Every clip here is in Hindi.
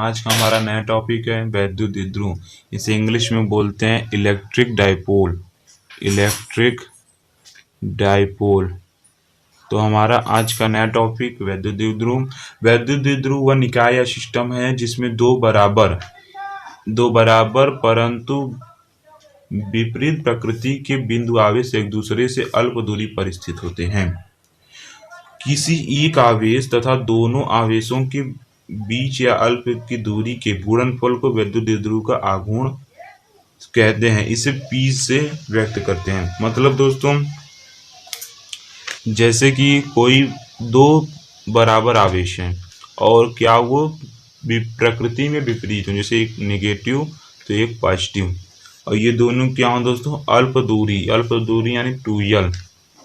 आज का हमारा नया टॉपिक है वैद्युत द्विध्रुव। इसे इंग्लिश में बोलते हैं इलेक्ट्रिक डाइपोल। Electric dipole. तो हमारा आज का नया टॉपिक वैद्युत द्विध्रुव। वैद्युत द्विध्रुव वह निकाय या सिस्टम है जिसमें दो बराबर परंतु विपरीत प्रकृति के बिंदु आवेश एक दूसरे से अल्प दूरी पर स्थित होते हैं। किसी एक आवेश तथा दोनों आवेशों के बीच या अल्प की दूरी के गुणनफल को वैद्युत द्विध्रुव का आघूर्ण कहते हैं। इसे P से व्यक्त करते हैं। मतलब दोस्तों, जैसे कि कोई दो बराबर आवेश हैं और क्या वो प्रकृति में विपरीत हो, जैसे एक नेगेटिव तो एक पॉजिटिव, और ये दोनों क्या हो दोस्तों, अल्प दूरी यानी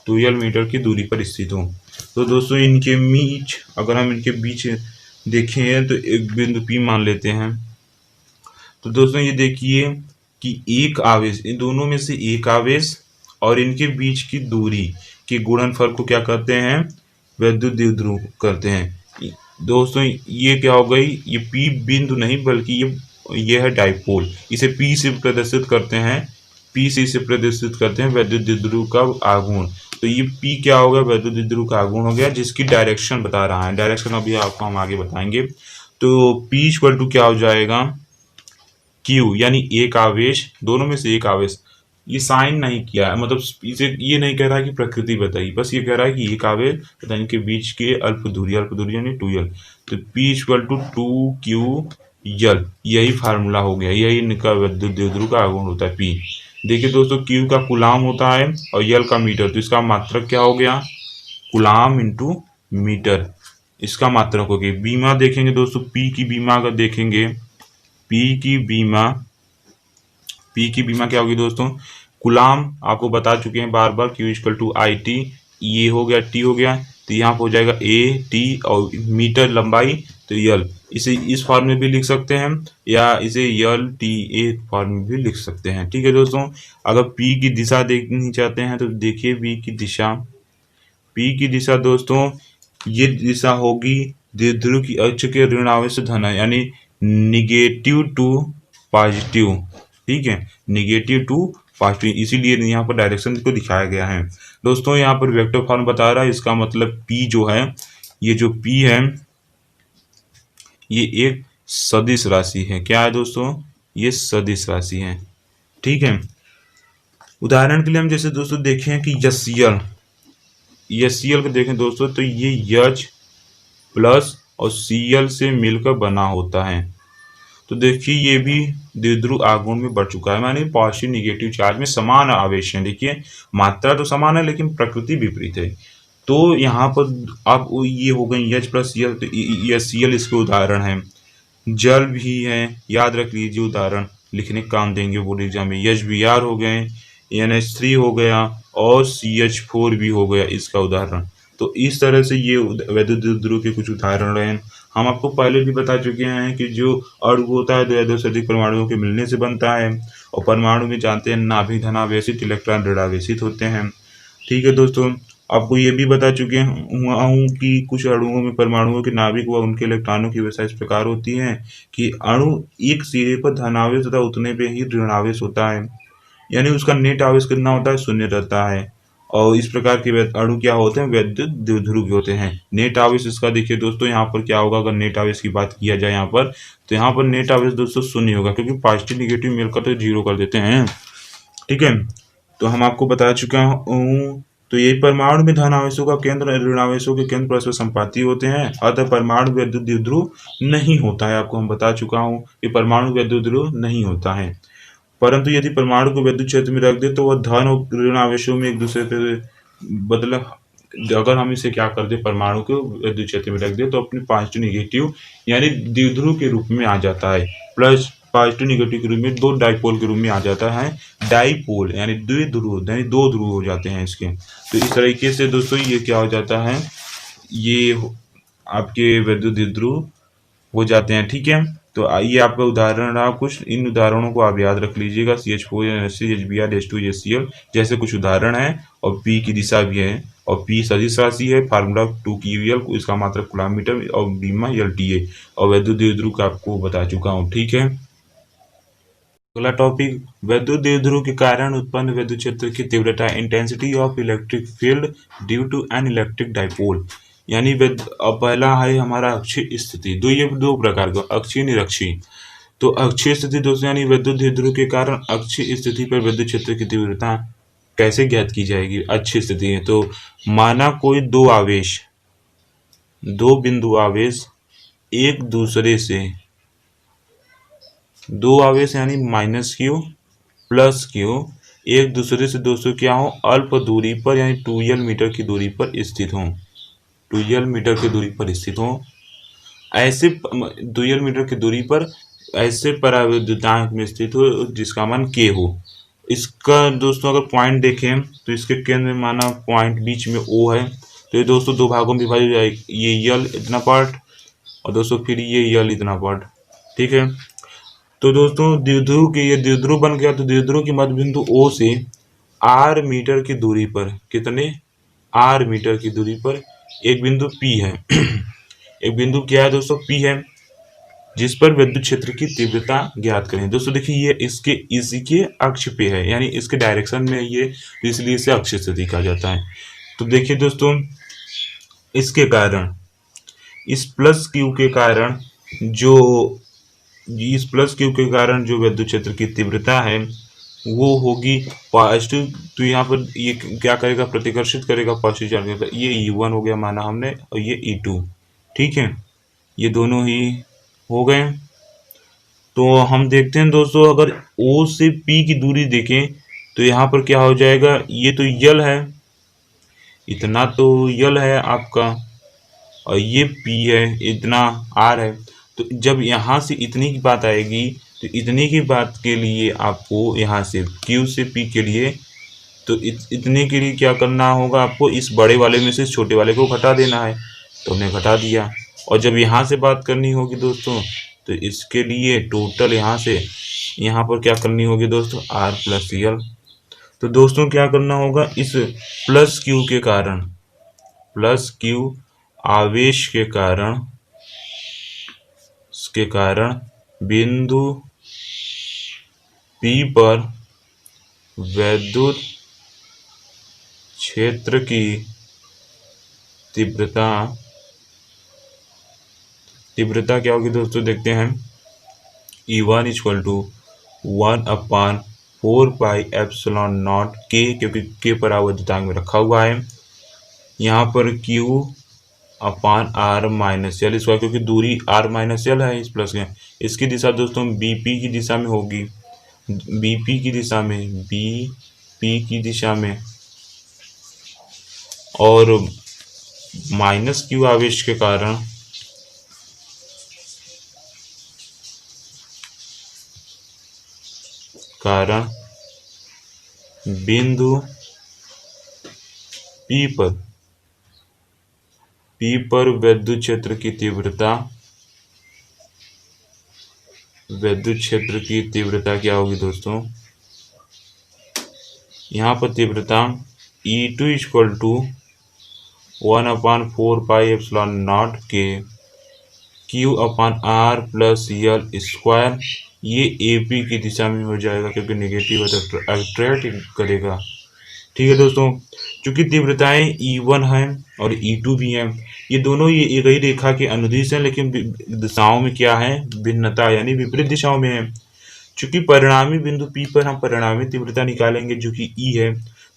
2L मीटर की दूरी पर स्थित हो। तो दोस्तों इनके बीच, अगर हम इनके बीच देखें तो एक बिंदु P मान लेते हैं। तो दोस्तों ये देखिए कि एक आवेश, इन दोनों में से एक आवेश और इनके बीच की दूरी के गुणनफल को क्या कहते हैं, वैद्युत द्विध्रुव करते हैं। दोस्तों ये क्या हो गई, ये P बिंदु नहीं बल्कि ये है डाइपोल। इसे P से प्रदर्शित करते हैं, वैद्युत द्विध्रुव का आघूर्ण। तो ये P क्या होगा, वैद्युत द्विध्रुव का आघूर्ण हो गया, जिसकी डायरेक्शन बता रहा है। डायरेक्शन अभी आपको हम आगे बताएंगे। तो P इक्वल टू क्या हो जाएगा, Q, यानी एक आवेश, दोनों में से एक आवेश। ये साइन नहीं किया है, मतलब इसे ये नहीं कह रहा है कि प्रकृति बताइए, बस ये कह रहा है कि एक आवेश तथा इनके बीच के अल्प दूरी यानी 2L। तो P इक्वल टू 2QL, यही फार्मूला हो गया, यही इनका वैद्युत द्विध्रुव का आघूर्ण होता है P। देखिए दोस्तों, Q का कूलाम होता है और L का मीटर, तो इसका मात्रक क्या हो गया, कूलाम इंटू मीटर, इसका मात्रक हो गया। बीमा देखेंगे दोस्तों, P की बीमा अगर देखेंगे, P की बीमा क्या होगी दोस्तों, कूलाम आपको बता चुके हैं बार बार, Q इक्वल टू IT, ये हो गया, T हो गया, तो यहाँ पर हो जाएगा AT, और मीटर लंबाई तो L। इसे इस फॉर्म में भी लिख सकते हैं या इसे LTA फॉर्म में भी लिख सकते हैं। ठीक है दोस्तों, अगर P की दिशा देखनी चाहते हैं तो देखिए P की दिशा दोस्तों, ये दिशा होगी द्विध्रुव की अक्ष के ऋण आवेश धन, यानी निगेटिव टू पॉजिटिव। ठीक है, निगेटिव टू पॉजिटिव, इसीलिए यहाँ पर डायरेक्शन को दिखाया गया है। दोस्तों यहाँ पर वेक्टर फॉर्म बता रहा है, इसका मतलब P जो है, ये जो P है ये एक सदिश राशि है। क्या है दोस्तों, ये सदिश राशि है। ठीक है, उदाहरण के लिए हम जैसे दोस्तों देखें कि यस को देखें दोस्तों, तो ये H प्लस और Cl से मिलकर बना होता है। तो देखिए ये भी द्विध्रुव आघूर्ण में बढ़ चुका है, माने पॉजिटिव निगेटिव चार्ज में समान आवेश है। देखिए मात्रा तो समान है लेकिन प्रकृति विपरीत है। तो यहाँ पर अब ये हो गई H प्लस Cl, तो ये Cl इसके उदाहरण है। जल भी है, याद रख लीजिए, उदाहरण लिखने का काम देंगे बोर्ड एग्जाम में। HBr हो गए, NH3 हो गया और CH4 भी हो गया इसका उदाहरण। तो इस तरह से ये वैद्युत द्विध्रुव के कुछ उदाहरण रहे। हम आपको पहले भी बता चुके हैं कि जो अणु होता है दो या दो से अधिक परमाणुओं के मिलने से बनता है, और परमाणु में जानते हैं नाभिक धनावेशित, इलेक्ट्रॉन ऋणावेशित होते हैं। ठीक है दोस्तों, आपको ये भी बता चुके हूँ कि कुछ अणुओं में परमाणुओं के नाभिक व उनके इलेक्ट्रॉनों की व्यवस्था इस प्रकार होती है कि अणु एक सिरे पर धनावेश तथा उतने पे ही ऋणावेश होता है, यानी उसका नेट आवेश कितना होता है, 0 रहता है। और इस प्रकार के अणु क्या होते हैं, वैद्युत द्विध्रुव होते हैं। नेट आवेश इसका देखिए दोस्तों, यहाँ पर क्या होगा, अगर नेट आवेश की बात किया जाए यहाँ पर, तो यहाँ पर नेट आवेश दोस्तों 0 होगा, क्योंकि पॉजिटिव निगेटिव मिलकर तो 0 कर देते हैं। ठीक है, तो हम आपको बता चुका हूँ। तो ये परमाणु में धन आवेशों का केंद्र ऋण आवेशों के केंद्र परस्पर संपाती होते हैं, अतः परमाणु वैद्युत द्विध्रुव नहीं होता है। आपको हम बता चुका हूँ कि परमाणु वैद्युत द्विध्रुव नहीं होता है। परंतु यदि परमाणु को विद्युत क्षेत्र में रख दे तो वह धन और ऋण आवेशों में एक दूसरे पे अगर हम इसे क्या कर दे, परमाणु को विद्युत क्षेत्र में रख दे तो अपने पॉजिटिव निगेटिव यानी द्विध्रुव के रूप में आ जाता है, प्लस पॉजिटिव निगेटिव के रूप में दो डाइपोल के रूप में आ जाता है। डाइपोल यानी द्विध्रुव, यानी दो ध्रुव हो जाते हैं इसके। तो इस तरीके से दोस्तों ये क्या हो जाता है, ये आपके वैद्युत द्विध्रुव हो जाते हैं। ठीक है, तो ये आपका उदाहरण रहा कुछ, इन उदाहरणों को आप याद रख लीजिएगा। CH4 HCl H2 HCl जैसे कुछ उदाहरण हैं, और P की दिशा भी है, और P सदिश राशि है, फार्मूला 2 QL, इसका मात्रक कूलम्ब मीटर, और बीमा LTA, और वैद्युत द्विध्रुव का आपको बता चुका हूँ। ठीक है, अगला टॉपिक, वैद्युत द्विध्रुव के कारण उत्पन्न विद्युत क्षेत्र की तीव्रता, intensity of electric field due to an electric dipole. यानी अब पहला है हमारा अक्षीय स्थिति। ये दो प्रकार का, अक्षीय निरक्षीय। तो अक्षीय स्थिति दोस्तों यानी विद्युत द्विध्रुव के कारण अक्षीय स्थिति पर विद्युत क्षेत्र की तीव्रता कैसे ज्ञात की जाएगी। अक्षीय स्थिति है तो माना कोई दो बिंदु आवेश एक दूसरे से, दो आवेश यानी -q प्लस q एक दूसरे से दोस्तों क्या हो, अल्प दूरी पर यानी 2l मीटर की दूरी पर स्थित हो, 2l मीटर की दूरी पर स्थित हो। ऐसे 2l मीटर की दूरी पर ऐसे पराविद्युतांक में स्थित हो जिसका मान k हो। इसका दोस्तों अगर पॉइंट देखें तो इसके केंद्र में माना पॉइंट बीच में O है, तो ये दोस्तों दो भागों में विभाजित हो जाएगी, ये यल इतना पार्ट और दोस्तों फिर ये यल इतना पार्ट। ठीक है, तो दोस्तों द्विध्रुव के ये द्विध्रुव बन गया, तो द्विध्रुव के मध्य बिंदु O से r मीटर की दूरी पर, कितने r मीटर की दूरी पर एक बिंदु P है एक बिंदु क्या है दोस्तों, P है, जिस पर विद्युत क्षेत्र की तीव्रता ज्ञात करें। दोस्तों देखिए ये इसके अक्ष पे है, यानी इसके डायरेक्शन में ये, तो इसलिए इसे अक्षीय स्थिति कहा जाता है। तो देखिए दोस्तों इसके कारण, इस प्लस क्यू के कारण जो विद्युत क्षेत्र की तीव्रता है वो होगी पॉजिटिव। तो यहाँ पर ये क्या करेगा, प्रतिकर्षित करेगा पॉजिटिव चार्ज का। ये E1 हो गया माना हमने, और ये E2। ठीक है, ये दोनों ही हो गए। तो हम देखते हैं दोस्तों अगर O से P की दूरी देखें तो यहाँ पर क्या हो जाएगा, ये तो यल है, इतना तो यल है आपका, और ये P है, इतना R है। तो जब यहाँ से इतनी की बात आएगी तो इतने की बात के लिए आपको यहाँ से Q से P के लिए, तो इतने के लिए क्या करना होगा आपको, इस बड़े वाले में से इस छोटे वाले को घटा देना है, तो हमने घटा दिया। और जब यहाँ से बात करनी होगी दोस्तों तो इसके लिए टोटल यहाँ से यहाँ पर क्या करनी होगी दोस्तों, R प्लस L। तो दोस्तों क्या करना होगा, इस प्लस Q के कारण, प्लस Q आवेश के कारण, इसके कारण बिंदु P पर विद्युत क्षेत्र की तीव्रता क्या होगी दोस्तों, देखते हैं। E1 = 1/4πε0 k, क्योंकि k परावर्तितांक में रखा हुआ है। यहाँ पर Q/R-L स्क्वायर, क्योंकि दूरी R-L है इस प्लस के। इसकी दिशा दोस्तों BP की दिशा में होगी, BP की दिशा में, और -Q आवेश के कारण बिंदु P पर विद्युत क्षेत्र की तीव्रता क्या होगी दोस्तों, यहाँ पर तीव्रता E2 = 1/4πε0 k Q/R + L square. ये AP की दिशा में हो जाएगा क्योंकि नेगेटिव है तो अट्रैक्ट करेगा। ठीक है दोस्तों, चूंकि तीव्रताएं E1 हैं और E2 भी हैं, ये दोनों ये एक ही रेखा के अनुदिश हैं, लेकिन दिशाओं में क्या है, भिन्नता, यानी विपरीत दिशाओं में है। चूंकि परिणामी बिंदु P पर हम परिणामी तीव्रता निकालेंगे जो कि E है,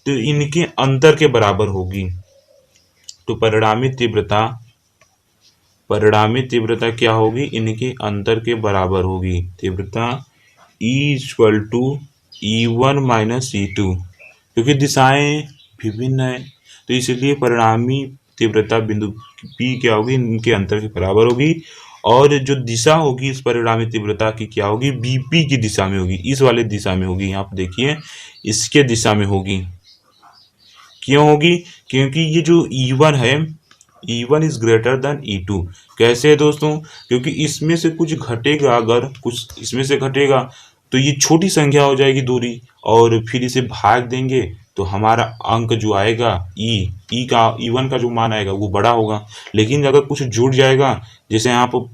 तो इनके अंतर के बराबर होगी। तो परिणामी तीव्रता क्या होगी, इनके अंतर के बराबर होगी। तीव्रता E = E1 - E2, क्योंकि दिशाएं विभिन्न है तो इसलिए परिणामी तीव्रता बिंदु P क्या होगी, इनके अंतर के बराबर होगी। और जो दिशा होगी इस परिणामी तीव्रता की क्या होगी, BP की दिशा में होगी, इस वाले दिशा में होगी। यहाँ पर देखिए इसके दिशा में होगी। क्यों होगी, क्योंकि ये जो E1 है E1 is greater then E2। कैसे है दोस्तों? क्योंकि इसमें से कुछ घटेगा, अगर कुछ इसमें से घटेगा तो ये छोटी संख्या हो जाएगी दूरी, और फिर इसे भाग देंगे तो हमारा अंक जो आएगा E1 का जो मान आएगा वो बड़ा होगा। लेकिन अगर कुछ जुड़ जाएगा, जैसे यहाँ पर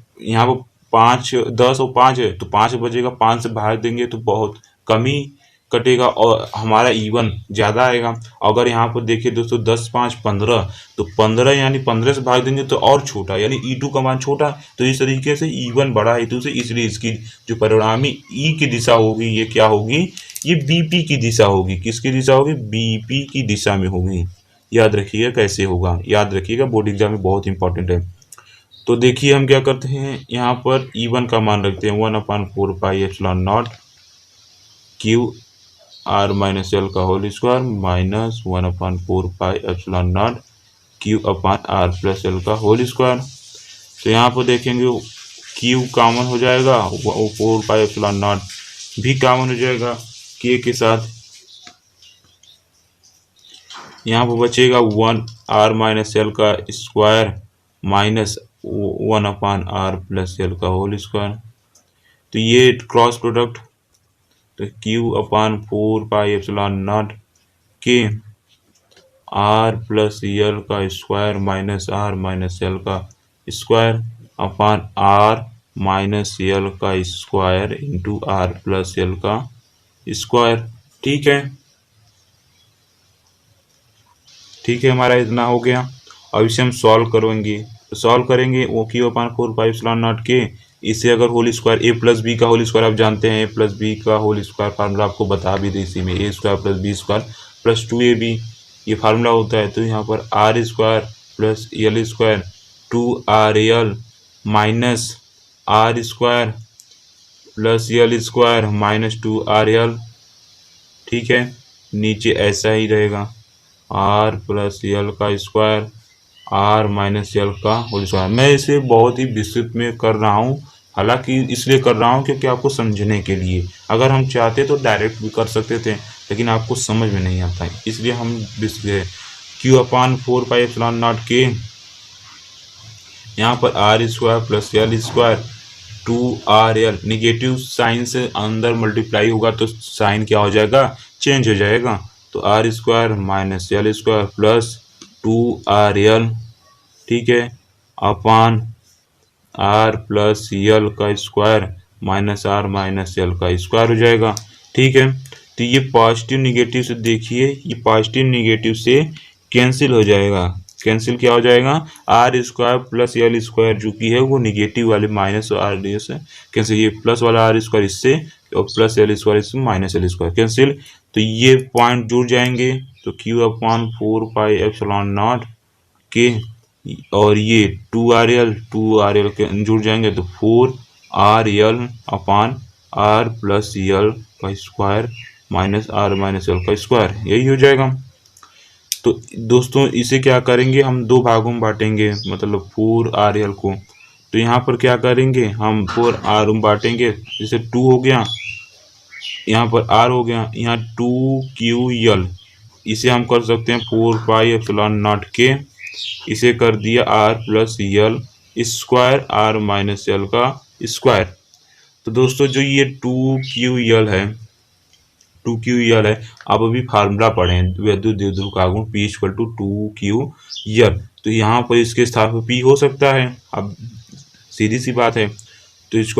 5 10 और 5 है तो 5 बचेगा, 5 से भाग देंगे तो बहुत कम ही कटेगा और हमारा E1 ज़्यादा आएगा। अगर यहाँ पर देखिए दोस्तों 10 5 15, तो 15 यानी 15 से भाग देंगे तो और छोटा, यानी E2 का मान छोटा, तो इस तरीके से E1 बड़ा है E2 से, इसलिए इसकी जो परिणामी E की दिशा होगी ये क्या होगी? ये BP की दिशा होगी। किसकी दिशा होगी? BP की दिशा में होगी। याद रखिएगा कैसे होगा, याद रखिएगा, बोर्ड एग्जाम में बहुत इंपॉर्टेंट है। तो देखिए हम क्या करते हैं, यहाँ पर E1 का मान रखते हैं 1/4πε0 क्यू आर माइनस एल का whole square minus 1/4πε0 Q upon R plus L का होल स्क्वायर। तो यहाँ पर देखेंगे क्यू कॉमन हो जाएगा, 4πε0 भी कॉमन हो जाएगा के साथ। यहाँ पर बचेगा 1 r माइनस एल का square minus 1/r plus L का होल स्क्वायर। तो ये क्रॉस प्रोडक्ट, तो Q/4πε0 के आर प्लस एल का square minus R minus L का square upon R minus L का square into R plus L का स्क्वायर। ठीक है, ठीक है, हमारा इतना हो गया। अब इसे हम सॉल्व करेंगे, तो सॉल्व करेंगे वो Q/4πε0 के, इसे अगर whole square A plus B का होल स्क्वायर, आप जानते हैं ए प्लस बी का होल स्क्वायर फार्मूला आपको बता भी दी इसी में, A square plus B square plus 2ab ये फार्मूला होता है। तो यहाँ पर R square plus L square 2RL minus R square plus L square minus 2RL। ठीक है, नीचे ऐसा ही रहेगा, आर प्लस एल का स्क्वायर आर माइनस एल का होल स्क्वायर। मैं इसे बहुत ही विस्तृत में कर रहा हूँ, हालांकि इसलिए कर रहा हूँ क्योंकि आपको समझने के लिए। अगर हम चाहते तो डायरेक्ट भी कर सकते थे, लेकिन आपको समझ में नहीं आता है, इसलिए हम Q/4πε0 के यहाँ पर R square plus L square 2RL, negative sign से अंदर मल्टीप्लाई होगा तो साइन क्या हो जाएगा? चेंज हो जाएगा। तो R square minus L square plus 2RL, ठीक है, अपान आर प्लस एल का square minus R minus L का स्क्वायर हो जाएगा। ठीक है, तो ये पॉजिटिव निगेटिव से देखिए, ये पॉजिटिव निगेटिव से कैंसिल हो जाएगा। कैंसिल क्या हो जाएगा? R square plus L square जो कि है वो निगेटिव वाले माइनस आर डी से कैंसिल, ये प्लस वाला आर स्क्वायर इससे और प्लस एल स्क्वायर इससे माइनस एल स्क्वायर कैंसिल। तो ये पॉइंट जुड़ जाएंगे, तो Q/4πε0 के और ये 2RL के जुड़ जाएंगे तो 4RL upon R plus L का square minus R minus L का स्क्वायर, यही हो जाएगा। तो दोस्तों इसे क्या करेंगे, हम दो भागों में बांटेंगे, मतलब 4RL को। तो यहाँ पर क्या करेंगे, हम 4R में बांटेंगे, जैसे 2 हो गया, यहाँ पर R हो गया, यहाँ 2QL, इसे हम कर सकते हैं 4πε0 के, इसे कर दिया R plus L square R minus L का स्क्वायर। तो दोस्तों जो ये 2QL है, 2QL है, आप अभी फार्मूला पढ़े वैद्युत द्विध्रुव आघूर्ण P = 2QL, तो यहाँ पर इसके स्थान पर P हो सकता है, अब सीधी सी बात है। तो =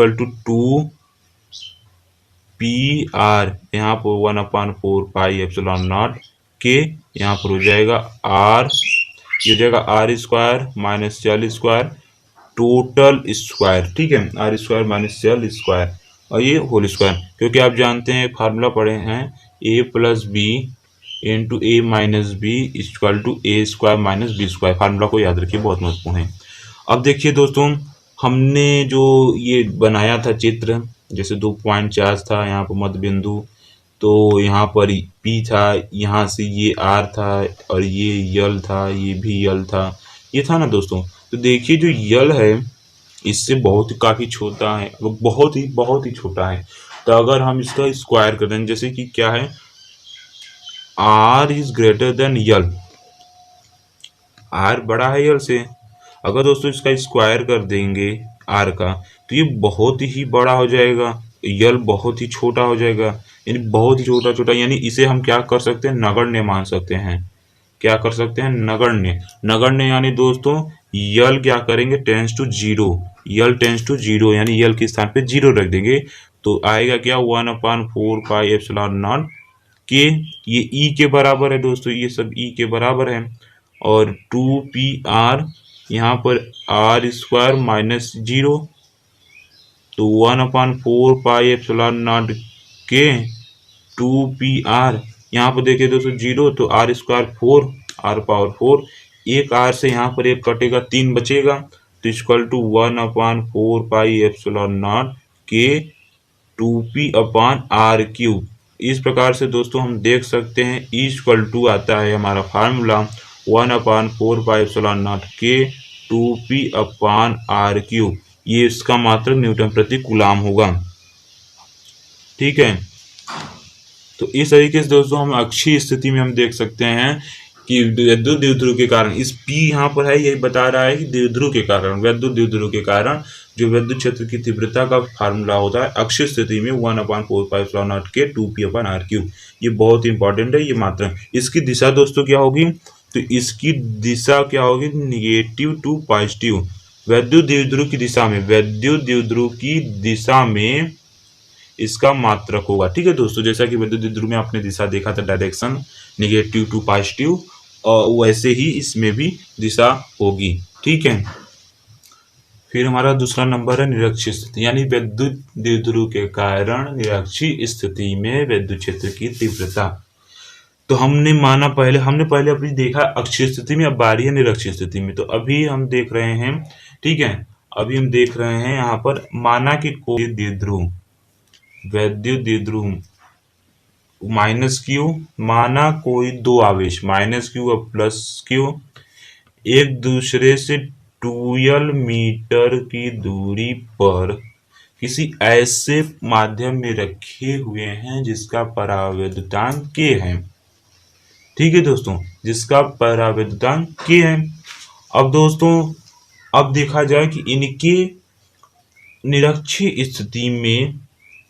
2PR, यहाँ पर 1/4πε0 के, यहाँ पर हो जाएगा R, ये हो जाएगा R square minus L square total square. ठीक है, R square minus L square और ये होल स्क्वायर, क्योंकि आप जानते हैं फार्मूला पढ़े हैं a plus B into A minus B equal to A square minus B square. Formula को याद रखिए, बहुत महत्वपूर्ण है। अब देखिए दोस्तों, हमने जो ये बनाया था चित्र, जैसे 2 पॉइंट चार्ज था, यहाँ पर मध्य बिंदु, तो यहाँ पर P था, यहाँ से ये R था और ये L था, ये भी L था, ये था ना दोस्तों। तो देखिए जो L है इससे काफ़ी छोटा है, वो बहुत ही छोटा है। तो अगर हम इसका स्क्वायर कर दें, जैसे कि क्या है, R is greater than L, R बड़ा है यल से। अगर दोस्तों इसका स्क्वायर कर देंगे आर का, तो ये बहुत ही बड़ा हो जाएगा, यल बहुत ही छोटा हो जाएगा, यानी बहुत ही छोटा छोटा, यानी इसे हम क्या कर सकते हैं, नगण्य मान सकते हैं। क्या कर सकते हैं, नगण्य। नगण्य यानी दोस्तों यल क्या करेंगे, tends to zero, L tends to zero, यानी यल के स्थान पे जीरो रख देंगे, तो आएगा क्या, 1/4 पाई एप्सिलॉन नॉट के। ये ई के बराबर है दोस्तों, ये सब ई के बराबर है। और 2 पी आर, यहाँ पर आर स्क्वायर माइनस जीरो, तो 1/4 पाई एप्सिलॉन नॉट के 2 पी आर। यहाँ पर देखिए दोस्तों जीरो, तो आर स्क्वायर 4, आर पावर 4, एक आर से यहाँ पर एक कटेगा, 3 बचेगा, तो equal to 1/4 pi epsilon naught के 2p/r³ इस प्रकार से दोस्तों हम देख सकते हैं इक्वल टू आता है हमारा फार्मूला 1/4 पाई एप्सिलॉन नॉट के 2p/r³। ये इसका मात्रक न्यूटन प्रति कूलाम होगा। ठीक है, तो इस तरीके से दोस्तों हम अक्षीय स्थिति में हम देख सकते हैं कि विद्युत द्विध्रुव के कारण, इस P यहाँ पर है, यही बता रहा है कि द्विध्रुव के कारण, विद्युत द्विध्रुव के कारण जो विद्युत क्षेत्र की तीव्रता का फार्मूला होता है अक्षीय स्थिति में 1/4 के 2p/r³। ये बहुत इंपॉर्टेंट है ये मात्रक। इसकी दिशा दोस्तों क्या होगी, तो इसकी दिशा क्या होगी, निगेटिव टू पॉजिटिव। विद्युत द्विध्रुव की दिशा में, विद्युत द्विध्रुव की दिशा में इसका मात्रक होगा। ठीक है दोस्तों, जैसा कि विद्युत द्विध्रुव में आपने दिशा देखा था, डायरेक्शन निगेटिव टू पॉजिटिव, और वैसे ही इसमें भी दिशा होगी। ठीक है, फिर हमारा दूसरा नंबर है निरक्षीय स्थिति, यानी विद्युत द्विध्रुव के कारण निरक्षीय स्थिति में विद्युत क्षेत्र की तीव्रता। तो हमने पहले अपनी देखा अक्षीय स्थिति में, अब बारी है निरक्षीय स्थिति में। तो अभी हम देख रहे हैं, ठीक है, अभी हम देख रहे हैं यहाँ पर, माना कि कोई द्विध्रुव, विद्युत द्विध्रुव माइनस क्यू, माना कोई दो आवेश माइनस क्यू और प्लस क्यू एक दूसरे से 2l मीटर की दूरी पर किसी ऐसे माध्यम में रखे हुए हैं जिसका परावैद्युतांक k है। ठीक है दोस्तों, जिसका परावैद्युतांक k है। अब दोस्तों, अब देखा जाए कि इनके निरक्षीय स्थिति में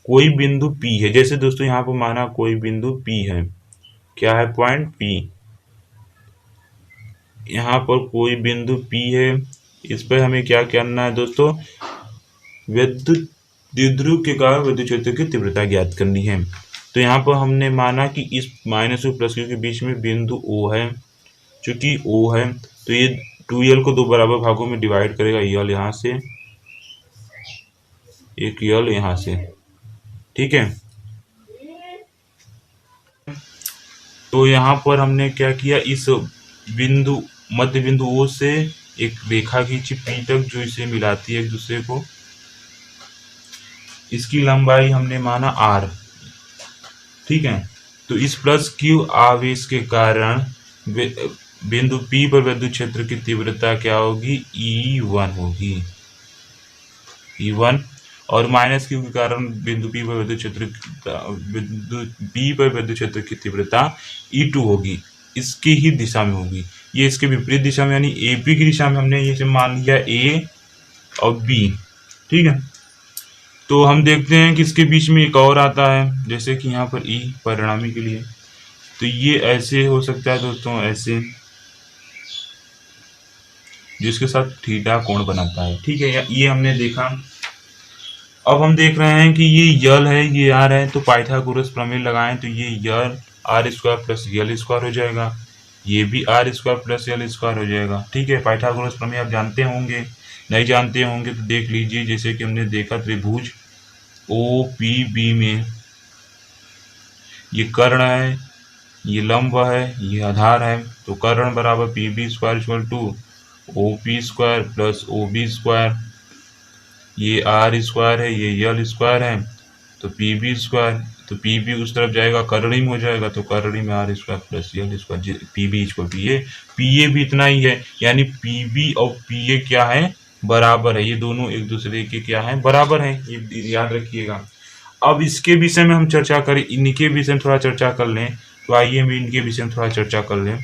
कोई बिंदु P है। जैसे दोस्तों यहाँ पर माना कोई बिंदु P है, क्या है, पॉइंट P। यहाँ पर कोई बिंदु P है, इस पर हमें क्या करना है दोस्तों, विद्युत द्विध्रुव के कारण विद्युत क्षेत्र की तीव्रता ज्ञात करनी है। तो यहाँ पर हमने माना कि इस माइनस क्यू प्लस क्यू के बीच में बिंदु O है। चूंकि O है तो ये 2l को दो बराबर भागों में डिवाइड करेगा, यल यहाँ से, एक यल यहाँ से। ठीक है, तो यहाँ पर हमने क्या किया, इस बिंदु मध्य बिंदु O से एक रेखा खींची P तक जो इसे मिलाती है एक दूसरे को। इसकी लंबाई हमने माना r। ठीक है, तो इस प्लस क्यू आवेश के कारण बिंदु P पर विद्युत क्षेत्र की तीव्रता क्या होगी, E1 होगी, E1। और माइनस क्यू के कारण बिंदु P पर विद्युत क्षेत्र की तीव्रता E2 होगी, इसकी ही दिशा में होगी। ये इसके विपरीत दिशा में, यानी AP की दिशा में हमने ये मान लिया A और B। ठीक है, तो हम देखते हैं कि इसके बीच में एक और आता है, जैसे कि यहाँ पर E परिणामी के लिए, तो ये ऐसे हो सकता है दोस्तों, ऐसे, जिसके साथ थीटा कोण बनाता है। ठीक है, ये हमने देखा। अब हम देख रहे हैं कि ये यल है, ये आर है, तो पाइथागोरस प्रमेय लगाएं तो ये यल r² प्लस यल² हो जाएगा, ये भी r² प्लस यल² हो जाएगा। ठीक है, पाइथागोरस प्रमेय आप जानते होंगे, नहीं जानते होंगे तो देख लीजिए। जैसे कि हमने देखा त्रिभुज OPB में ये कर्ण है, ये लंब है, ये आधार है, तो कर्ण बराबर PB² = OP² प्लस OB²। ये r² है, ये यल² है, तो PB², तो PB उस तरफ जाएगा, कर्णी में हो जाएगा, तो कर्णी में r² plus यल², PB = PA। PA भी इतना ही है, यानी PB और PA क्या है, बराबर है। ये दोनों एक दूसरे के क्या है, बराबर है, ये याद रखिएगा। अब इसके विषय में हम चर्चा करें, इनके विषय में थोड़ा चर्चा कर लें। तो आइए हम इनके विषय में थोड़ा चर्चा कर लें।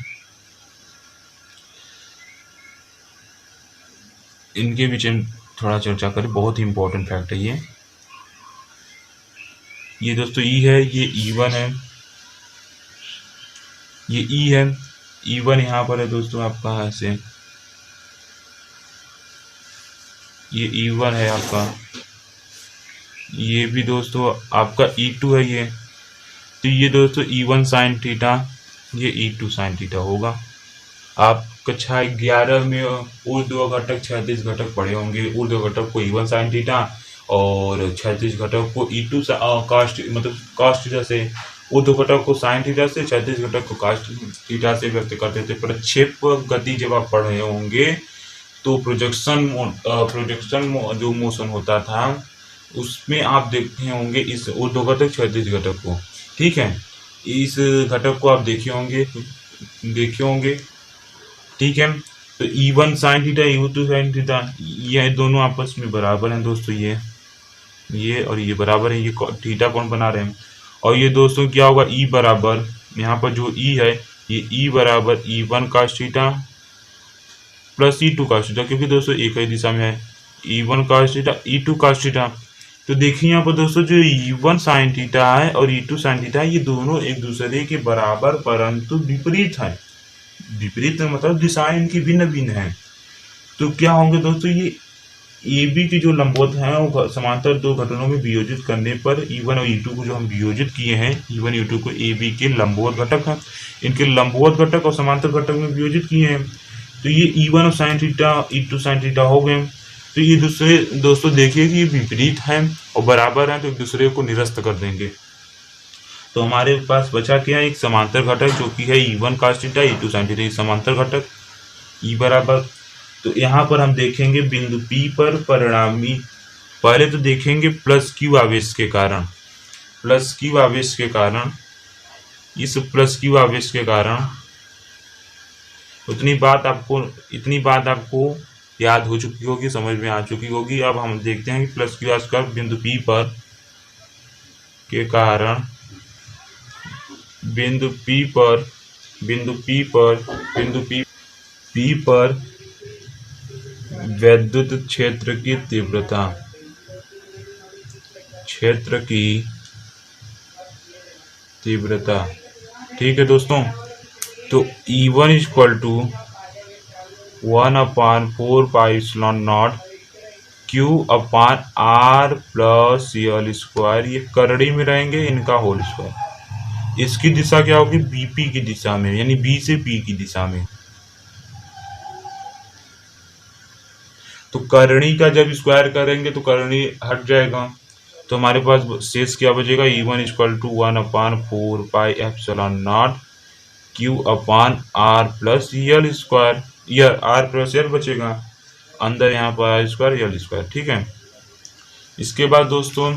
इनके बीच में थोड़ा चर्चा करें, बहुत ही इंपॉर्टेंट फैक्ट है ये दोस्तों ई है, ये E1 है, ये ई है, E1 यहाँ पर है दोस्तों आपका ऐसे, ये E1 है आपका, ये भी दोस्तों आपका E2 है ये। तो ये दोस्तों E1 साइन थीटा, ये E2 साइन थीटा होगा। आप कक्षा 11 में ऊर्ध्व घटक क्षैतिज घटक पढ़े होंगे। ऊर्ध्व घटक को E1 साइन थीटा और क्षैतिज घटक को E2 कास्ट मतलब कास्ट थीटा से, ऊर्ध्व घटक को साइन थीटा से, क्षैतिज घटक को कास्ट थीटा से व्यक्त करते थे। प्रक्षेप गति जब आप पढ़ रहे होंगे तो प्रोजेक्शन जो मोशन होता था उसमें आप देखते होंगे इस ऊर्ध्व घटक क्षैतिज घटक को, ठीक है, इस घटक को आप देखे होंगे, ठीक है। तो E1 sine theta, E2 sine theta, ये दोनों आपस में बराबर हैं दोस्तों, ये और ये बराबर है, ये थीटा कौन बना रहे हैं। और ये दोस्तों क्या होगा, E बराबर, यहाँ पर जो E है ये E बराबर E1 cos theta plus E2 cos theta, क्योंकि दोस्तों एक ही दिशा में है, E1 cos theta E2 cos theta. तो देखिए यहाँ पर दोस्तों जो E1 साइन थीटा है और E2 साइन थीटा है, ये दोनों एक दूसरे के बराबर परंतु विपरीत है। विपरीत मतलब दिशाएं इनकी भिन्न भिन्न है। तो क्या होंगे दोस्तों, ये AB की जो लंबवत है वो समांतर दो घटकों में वियोजित करने पर E1 और E2 को जो हम वियोजित किए हैं, E1 E2 को AB के लंबवत घटक हैं, इनके लंबवत घटक और समांतर घटक में वियोजित किए हैं। तो ये E1 और sine theta, E2 sign theta हो गए। तो ये दूसरे दोस्तों देखिए कि ये विपरीत हैं और बराबर हैं, तो एक दूसरे को निरस्त कर देंगे। तो हमारे पास बचा क्या है, एक समांतर घटक जो कि है E1 cos theta, E2 sin theta, समांतर घटक E बराबर। तो यहाँ पर हम देखेंगे बिंदु P पर परिणामी, पहले तो देखेंगे प्लस Q आवेश के कारण, प्लस Q आवेश के कारण, इस प्लस Q आवेश के कारण इतनी बात आपको याद हो चुकी होगी, समझ में आ चुकी होगी। अब हम देखते हैं कि प्लस Q आवेश का बिंदु P पर के कारण, बिंदु P पर वैद्युत क्षेत्र की तीव्रता, ठीक है दोस्तों। तो E1 equal to 1/4πε0 Q/R plus L square, ये करड़ी में रहेंगे इनका होल स्क्वायर। इसकी दिशा क्या होगी, BP की दिशा में, यानी B से P की दिशा में। तो करणी का जब स्क्वायर करेंगे तो करणी हट जाएगा, तो हमारे पास शेष क्या बचेगा, E1 equal to 1/4πε0 Q/R plus L square, यह R प्लस L बचेगा, अंदर यहाँ पर R स्क्वायर L स्क्वायर, ठीक है। इसके बाद दोस्तों,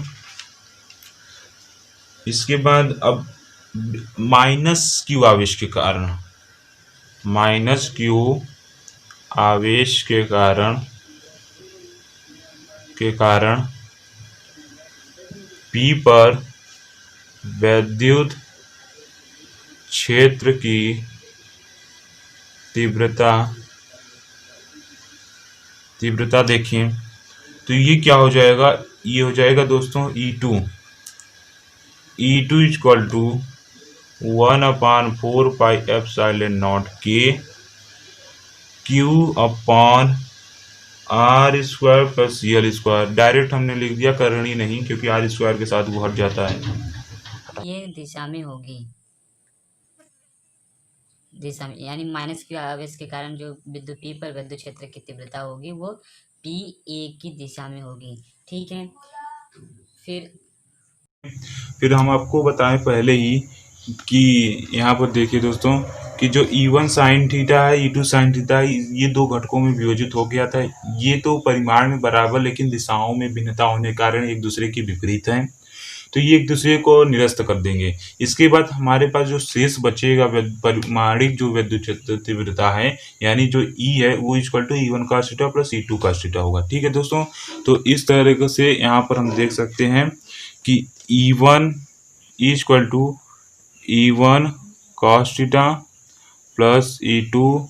अब माइनस Q आवेश के कारण, P पर वैद्युत क्षेत्र की तीव्रता देखिए। तो ये क्या हो जाएगा, ये हो जाएगा दोस्तों E2 equal to 1/4πε0 K Q/R square plus L square. Direct हमने लिख दिया, करणी नहीं, क्योंकि R स्क्वायर के साथ वो हट जाता है। ये दिशा में होगी, दिशा में, यानी माइनस Q आवेश के कारण जो बिंदु P पर विद्युत क्षेत्र की तीव्रता होगी वो PA की दिशा में होगी, ठीक है। फिर हम आपको बताएं पहले ही कि यहाँ पर देखिए दोस्तों कि जो E1 साइन थीटा है, E2 साइन थीटा है, ये दो घटकों में वियोजित हो गया था। ये तो परिमाण में बराबर लेकिन दिशाओं में भिन्नता होने के कारण एक दूसरे के विपरीत हैं, तो ये एक दूसरे को निरस्त कर देंगे। इसके बाद हमारे पास जो शेष बचेगा परिमाणिक जो विद्युत क्षेत्र तीव्रता है, यानी जो E है वो equal to E1 cos theta plus E2 cos theta होगा, ठीक है दोस्तों। तो इस तरीके से यहाँ पर हम देख सकते हैं कि E1 equal to E1 cos theta plus E2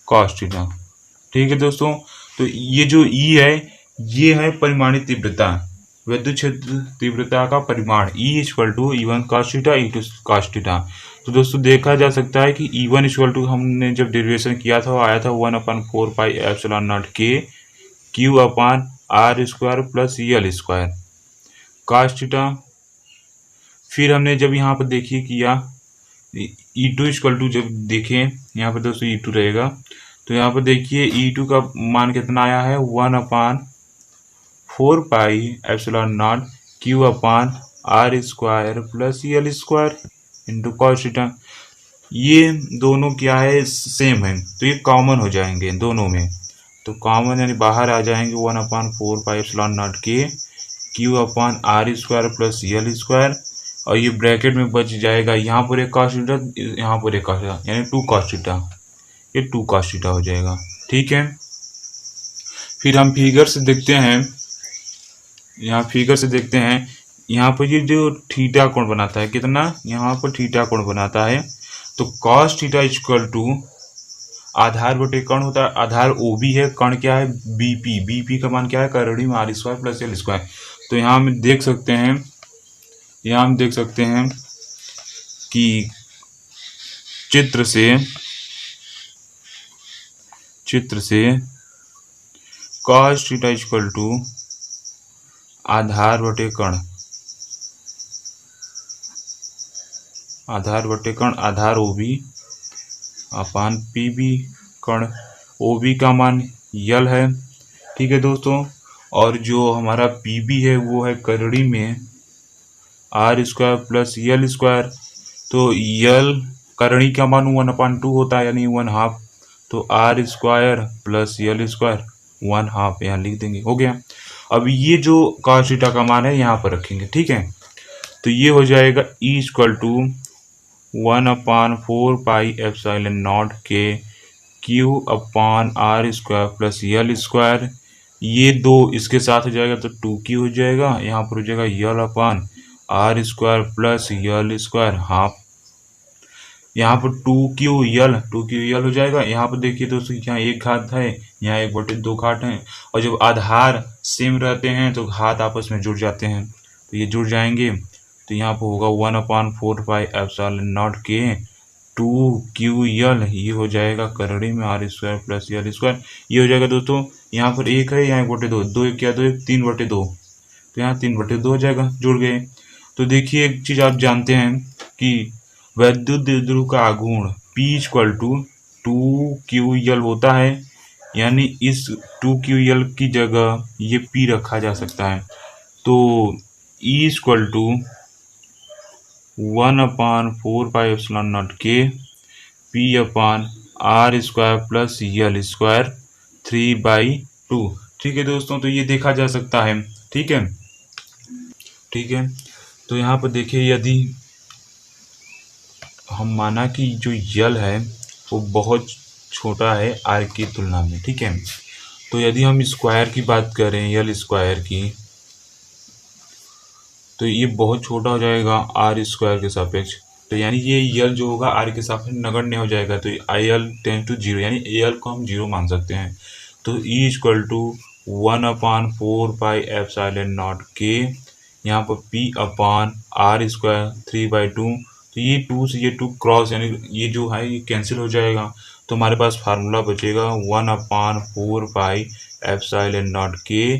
cos theta, ठीक है दोस्तों। तो तो ये जो ई है ये है परिमाणित तीव्रता, विद्युत क्षेत्र तीव्रता का परिमाण। E equal to E1 cos theta E2 cos theta. तो दोस्तों देखा जा सकता है कि E1 इक्वल टू हमने जब डेरिवेशन किया था वो आया था 1/4πε0 के Q upon R square plus L square cos theta. फिर हमने जब यहाँ पर देखिए किया E2 इक्वल टू, जब देखें यहाँ पर दोस्तों E2 रहेगा तो यहाँ पर देखिए E2 का मान कितना आया है 1/4πε0 Q upon R square plus L square into cos theta. ये दोनों क्या है, सेम है, तो ये कॉमन हो जाएंगे दोनों में। तो कॉमन यानी बाहर आ जाएंगे 1/4πε0 के Q upon R square plus L square, और ये ब्रैकेट में बच जाएगा यहाँ पर एक कॉस थीटा, यहाँ पर एक कॉस थीटा, यानी 2 cos थीटा, ये 2 cos थीटा हो जाएगा। ठीक है, फिर हम फिगर से देखते हैं, यहाँ फिगर से देखते हैं, यहाँ पर ये जो थीटा कोण बनाता है कितना, यहाँ पर थीटा कोण बनाता है, तो cos थीटा इक्वल टू आधार बटे कर्ण होता है, आधार ओ बी है, कर्ण क्या है बीपी, बीपी का मान क्या है करोड़ी में R square plus L square. तो यहाँ हम देख सकते हैं, यहाँ हम देख सकते हैं कि चित्र से cos थीटा इक्वल टू आधार बटे कर्ण, आधार ओ बी अपान पी बी, कर्ण ओ बी का मान यल है। ठीक है दोस्तों, और जो हमारा पी बी है वो है करोड़ी में R square plus L square. तो यल करणी का मान 1/2 होता है यानी 1/2, तो R square plus L square 1/2 यहाँ लिख देंगे, हो गया। अब ये जो cos थीटा का मान है यहाँ पर रखेंगे। ठीक है, तो ये हो जाएगा E इक्वल टू 1/4πε0 के Q upon R square plus L square, ये दो इसके साथ हो जाएगा तो 2q हो जाएगा, यहाँ पर हो जाएगा L upon R square plus L square half, यहाँ पर 2q यल हो जाएगा। यहाँ पर देखिए दोस्तों यहाँ एक घात है, यहाँ 1/2 घात है, और जब आधार सेम रहते हैं तो घात आपस में जुड़ जाते हैं, तो ये जुड़ जाएंगे, तो यहाँ पर होगा 1/4πε0 के 2q यल, ये हो जाएगा करड़ी में R square plus L square, ये हो जाएगा दोस्तों। यहाँ पर एक है, यहाँ 1/2, 2 1 क्या 2 1 3/2, तो यहाँ 3/2 हो जाएगा, जुड़ गए। तो देखिए एक चीज आप जानते हैं कि वैद्युत द्विध्रुव का आघूर्ण P इक्वल टू 2q यल होता है, यानी इस 2q की जगह ये P रखा जा सकता है। तो E इक्वल टू 1/4πε0 के P upon R square plus L square 3/2। ठीक है दोस्तों, तो ये देखा जा सकता है। ठीक है, ठीक है, तो यहाँ पर देखिए यदि हम माना कि जो यल है वो बहुत छोटा है आर की तुलना में। ठीक है, तो यदि हम स्क्वायर की बात करें यल स्क्वायर की, तो ये बहुत छोटा हो जाएगा आर स्क्वायर के सापेक्ष, तो यानी ये यल जो होगा आर के सापेक्ष नगण्य हो जाएगा, तो आई एल टेंस टू 0, यानी एल को हम 0 मान सकते हैं। तो ई इक्वल टू 1/4πε0 के, यहाँ पर P अपान आर स्क्वायर 3/2, तो ये 2 से ये 2 क्रॉस, यानी ये जो है ये कैंसिल हो जाएगा, तो हमारे पास फार्मूला बचेगा 1/4πε0 के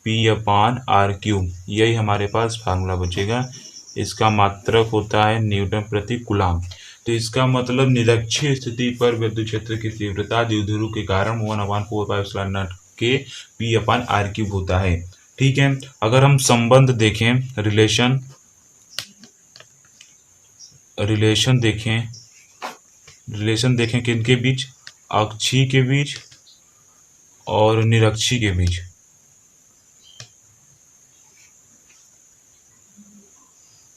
P अपान आर क्यूब, यही हमारे पास फार्मूला बचेगा। इसका मात्रक होता है न्यूटन प्रति कूलम। तो इसका मतलब निरक्षीय स्थिति पर विद्युत क्षेत्र की तीव्रता द्विध्रुव के कारण 1/4πε0 के P अपान आर क्यूब होता है। ठीक है, अगर हम संबंध देखें, रिलेशन देखें किनके बीच, अक्षीय के बीच और निरक्षीय के बीच।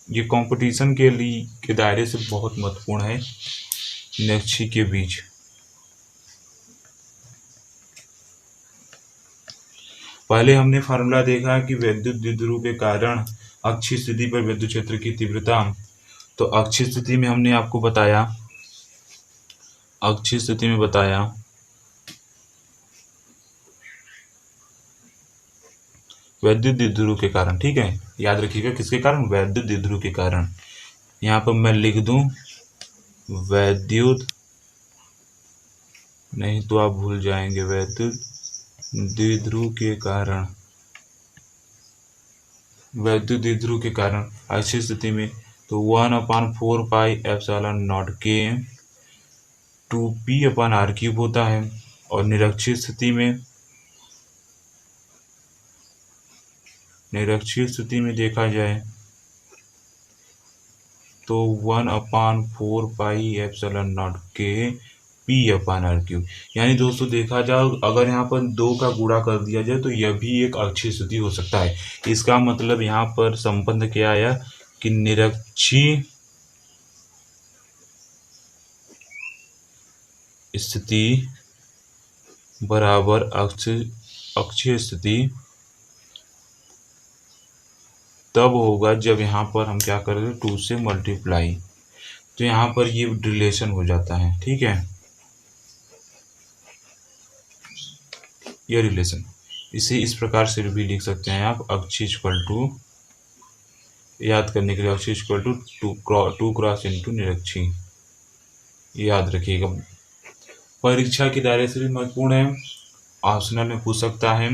ये कंपटीशन के लिए के दायरे से बहुत महत्वपूर्ण है, निरक्षीय के बीच। पहले हमने फार्मूला देखा कि विद्युत द्विध्रुव के कारण अक्षीय स्थिति पर विद्युत क्षेत्र की तीव्रता, तो अक्षीय स्थिति में हमने आपको बताया, वैद्युत द्विध्रुव के कारण, ठीक है, याद रखिएगा किसके कारण, वैद्युत द्विध्रुव के कारण। यहाँ पर मैं लिख दूं वैद्युत, नहीं तो आप भूल जाएंगे, वैद्युत द्विध्रुव के कारण, वैद्युत द्विध्रुव के कारण ऐसी स्थिति में तो 1/4πε0 के 2p/r³ होता है। और निरक्षीय स्थिति में देखा जाए तो 1/4πε0 के p/r³। यानी दोस्तों देखा जाए अगर यहाँ पर 2 का गुणा कर दिया जाए तो यह भी एक अक्षीय स्थिति हो सकता है। इसका मतलब यहाँ पर संबंध क्या आया कि निरक्षीय स्थिति बराबर अक्षीय स्थिति तब होगा जब यहाँ पर हम क्या करेंगे 2 से मल्टीप्लाई, तो यहाँ पर ये रिलेशन हो जाता है, ठीक है, ये रिलेशन। इसे इस प्रकार से भी लिख सकते हैं आप, अक्षीय इक्वल टू, याद करने के लिए अक्षीय इक्वल टू 2 क्रॉस इंटू निरक्षीय, याद रखिएगा। परीक्षा के दायरे से भी महत्वपूर्ण है, ऑप्शनल में पूछ सकता है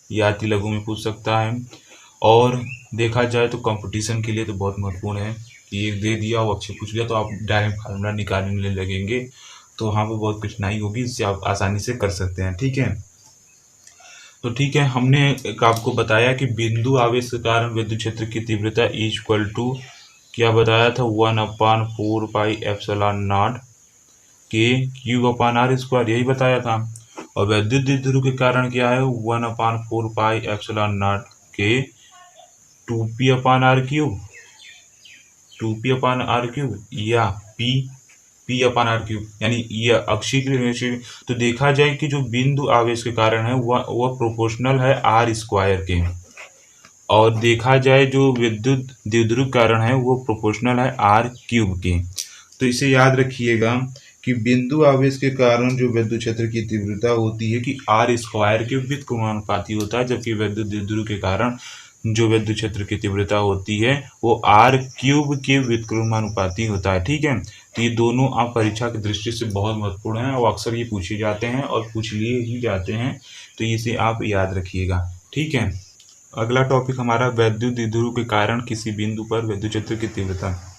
या अति लघु में पूछ सकता है, और देखा जाए तो कंपटीशन के लिए तो बहुत महत्वपूर्ण है कि एक दे दिया वो अच्छे पूछ लिया तो आप डायरेक्ट फार्मूला निकालने लगेंगे तो वहाँ पर बहुत कठिनाई होगी, इससे आप आसानी से कर सकते हैं, ठीक है। तो ठीक है, हमने एक आपको बताया कि बिंदु आवेश के कारण विद्युत क्षेत्र की तीव्रता इक्वल टू क्या बताया था, 1/4πε0 के Q/r², यही बताया था। और वैद्युत द्विध्रुव के कारण क्या है, 1/4πε0 के 2p/r³ या p/r³, यानी ये अक्षीय के लिए। तो देखा जाए कि जो बिंदु आवेश के कारण है वह प्रोपोर्शनल है r² के, और देखा जाए जो विद्युत द्विध्रुव कारण है वो प्रोपोर्शनल है r³ के। तो इसे याद रखिएगा कि बिंदु आवेश के कारण जो विद्युत क्षेत्र की तीव्रता होती है कि r² के व्युत्क्रमानुपाती होता है, जबकि विद्युत द्विध्रुव के कारण जो विद्युत क्षेत्र की तीव्रता होती है वो r³ के व्युत्क्रमानुपाती होता है, ठीक है। तो ये दोनों आप परीक्षा की दृष्टि से बहुत महत्वपूर्ण हैं और अक्सर ये पूछे जाते हैं और पूछ लिए ही जाते हैं, तो इसे आप याद रखिएगा, ठीक है। अगला टॉपिक हमारा वैद्युत द्विध्रुव के कारण किसी बिंदु पर विद्युत क्षेत्र की तीव्रता।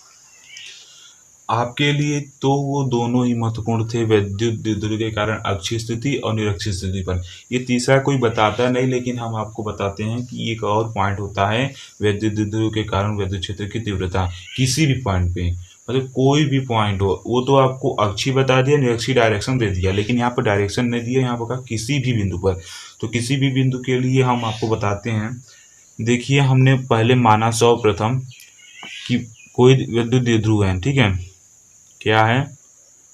आपके लिए तो वो दोनों ही महत्वपूर्ण थे, वैद्युत द्विध्रुव के कारण अक्षीय स्थिति और निरक्षीय स्थिति पर। ये तीसरा कोई बताता नहीं, लेकिन हम आपको बताते हैं कि एक और पॉइंट होता है वैद्युत द्विध्रुव के कारण विद्युत क्षेत्र की तीव्रता किसी भी पॉइंट पे, मतलब कोई भी पॉइंट हो, वो तो आपको अक्षीय बता दिया, निरक्षीय डायरेक्शन दे दिया, लेकिन यहाँ पर डायरेक्शन नहीं दिया, यहाँ पर किसी भी बिंदु पर। तो किसी भी बिंदु के लिए हम आपको बताते हैं। देखिए हमने पहले माना सर्वप्रथम कि कोई विद्युत द्विध्रुव है, ठीक है, क्या है,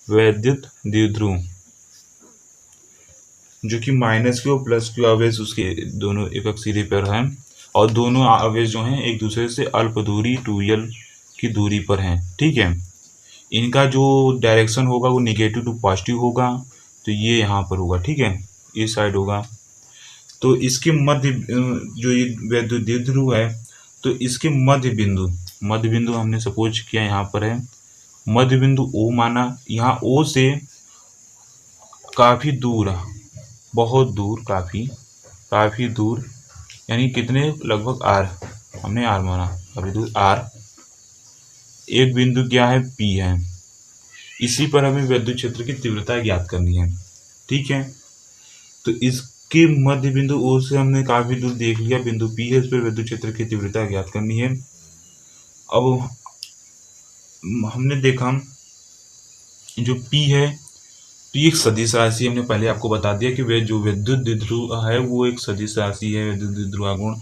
वैद्युत द्विध्रुव, जो कि -q और +q आवेश उसके दोनों एकक सिरे पर हैं, और दोनों आवेश जो हैं एक दूसरे से अल्प दूरी 2l की दूरी पर हैं, ठीक है। इनका जो डायरेक्शन होगा वो नेगेटिव टू पॉजिटिव होगा, तो ये यहाँ पर होगा, ठीक है, इस साइड होगा। तो इसके मध्य जो ये वैद्युत द्विध्रुव है, तो इसके मध्य बिंदु हमने सपोज किया यहाँ पर है, मध्य बिंदु O माना, यहाँ O से काफ़ी दूर, बहुत दूर, काफ़ी दूर, यानी कितने, लगभग R, हमने R माना, काफ़ी दूर R, एक बिंदु क्या है, P है। इसी पर हमें विद्युत क्षेत्र की तीव्रता ज्ञात करनी है, ठीक है। तो इसके मध्य बिंदु O से हमने काफ़ी दूर देख लिया, बिंदु P है, इस पर विद्युत क्षेत्र की तीव्रता ज्ञात करनी है। अब हमने देखा जो P है तो ये एक सदिश राशि, हमने पहले आपको बता दिया कि वे जो विद्युत द्विध्रुव है वो एक सदिश राशि है, विद्युत द्विध्रुवागुण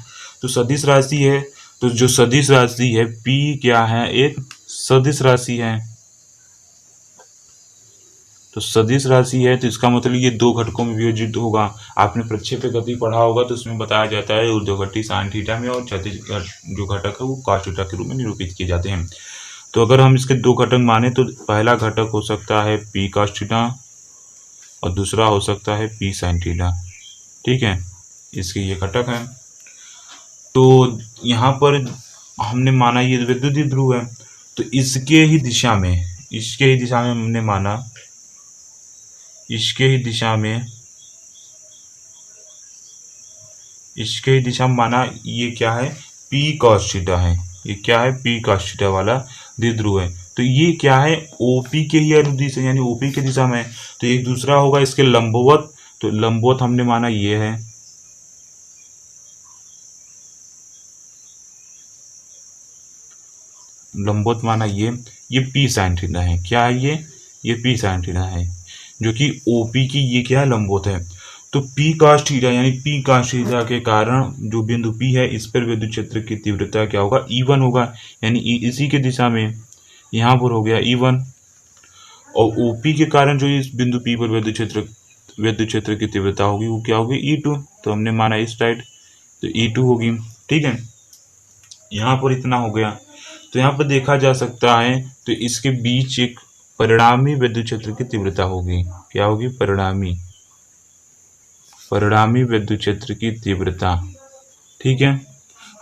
तो सदिश राशि है। तो जो सदिश राशि है P क्या है, एक सदिश राशि है। तो सदिश राशि है तो इसका मतलब ये दो घटकों में वियोजित होगा। आपने प्रक्षेप्य गति पढ़ा होगा तो उसमें बताया जाता है ऊर्ध्वगति साइन थीटा में, और क्षैतिज जो घटक है वो कॉस थीटा के रूप में निरूपित किए जाते हैं। तो अगर हम इसके दो घटक माने तो पहला घटक हो सकता है P कॉस थीटा और दूसरा हो सकता है P साइन थीटा, ठीक है, इसके ये घटक हैं। तो यहाँ पर हमने माना ये विद्युत ध्रुव है, तो इसके ही दिशा में हमने माना, इसके ही दिशा में माना ये क्या है, P cos थीटा है। ये क्या है, P cos थीटा वाला द्विध्रुव है। तो ये क्या है, OP के ही अनुदिश है, यानी OP के दिशा में। तो एक दूसरा होगा इसके लंबवत, तो लंबवत हमने माना ये है, लंबवत माना ये P sin थीटा है। क्या है ये P sin थीटा है, जो कि OP की ये क्या है, लंबवत है। तो P cos थीटा यानी P cos थीटा के कारण जो बिंदु P है इस पर विद्युत क्षेत्र की तीव्रता क्या होगा, E1 होगा, यानी इसी के दिशा में यहाँ पर हो गया E1। और OP के कारण जो इस बिंदु P पर विद्युत क्षेत्र की तीव्रता होगी वो क्या होगी, E2। तो हमने माना इस साइड, तो E2 होगी। ठीक है, यहाँ पर इतना हो गया। तो यहाँ पर देखा जा सकता है, तो इसके बीच एक परिणामी विद्युत क्षेत्र की तीव्रता होगी। क्या होगी, परिणामी विद्युत क्षेत्र की तीव्रता। ठीक है,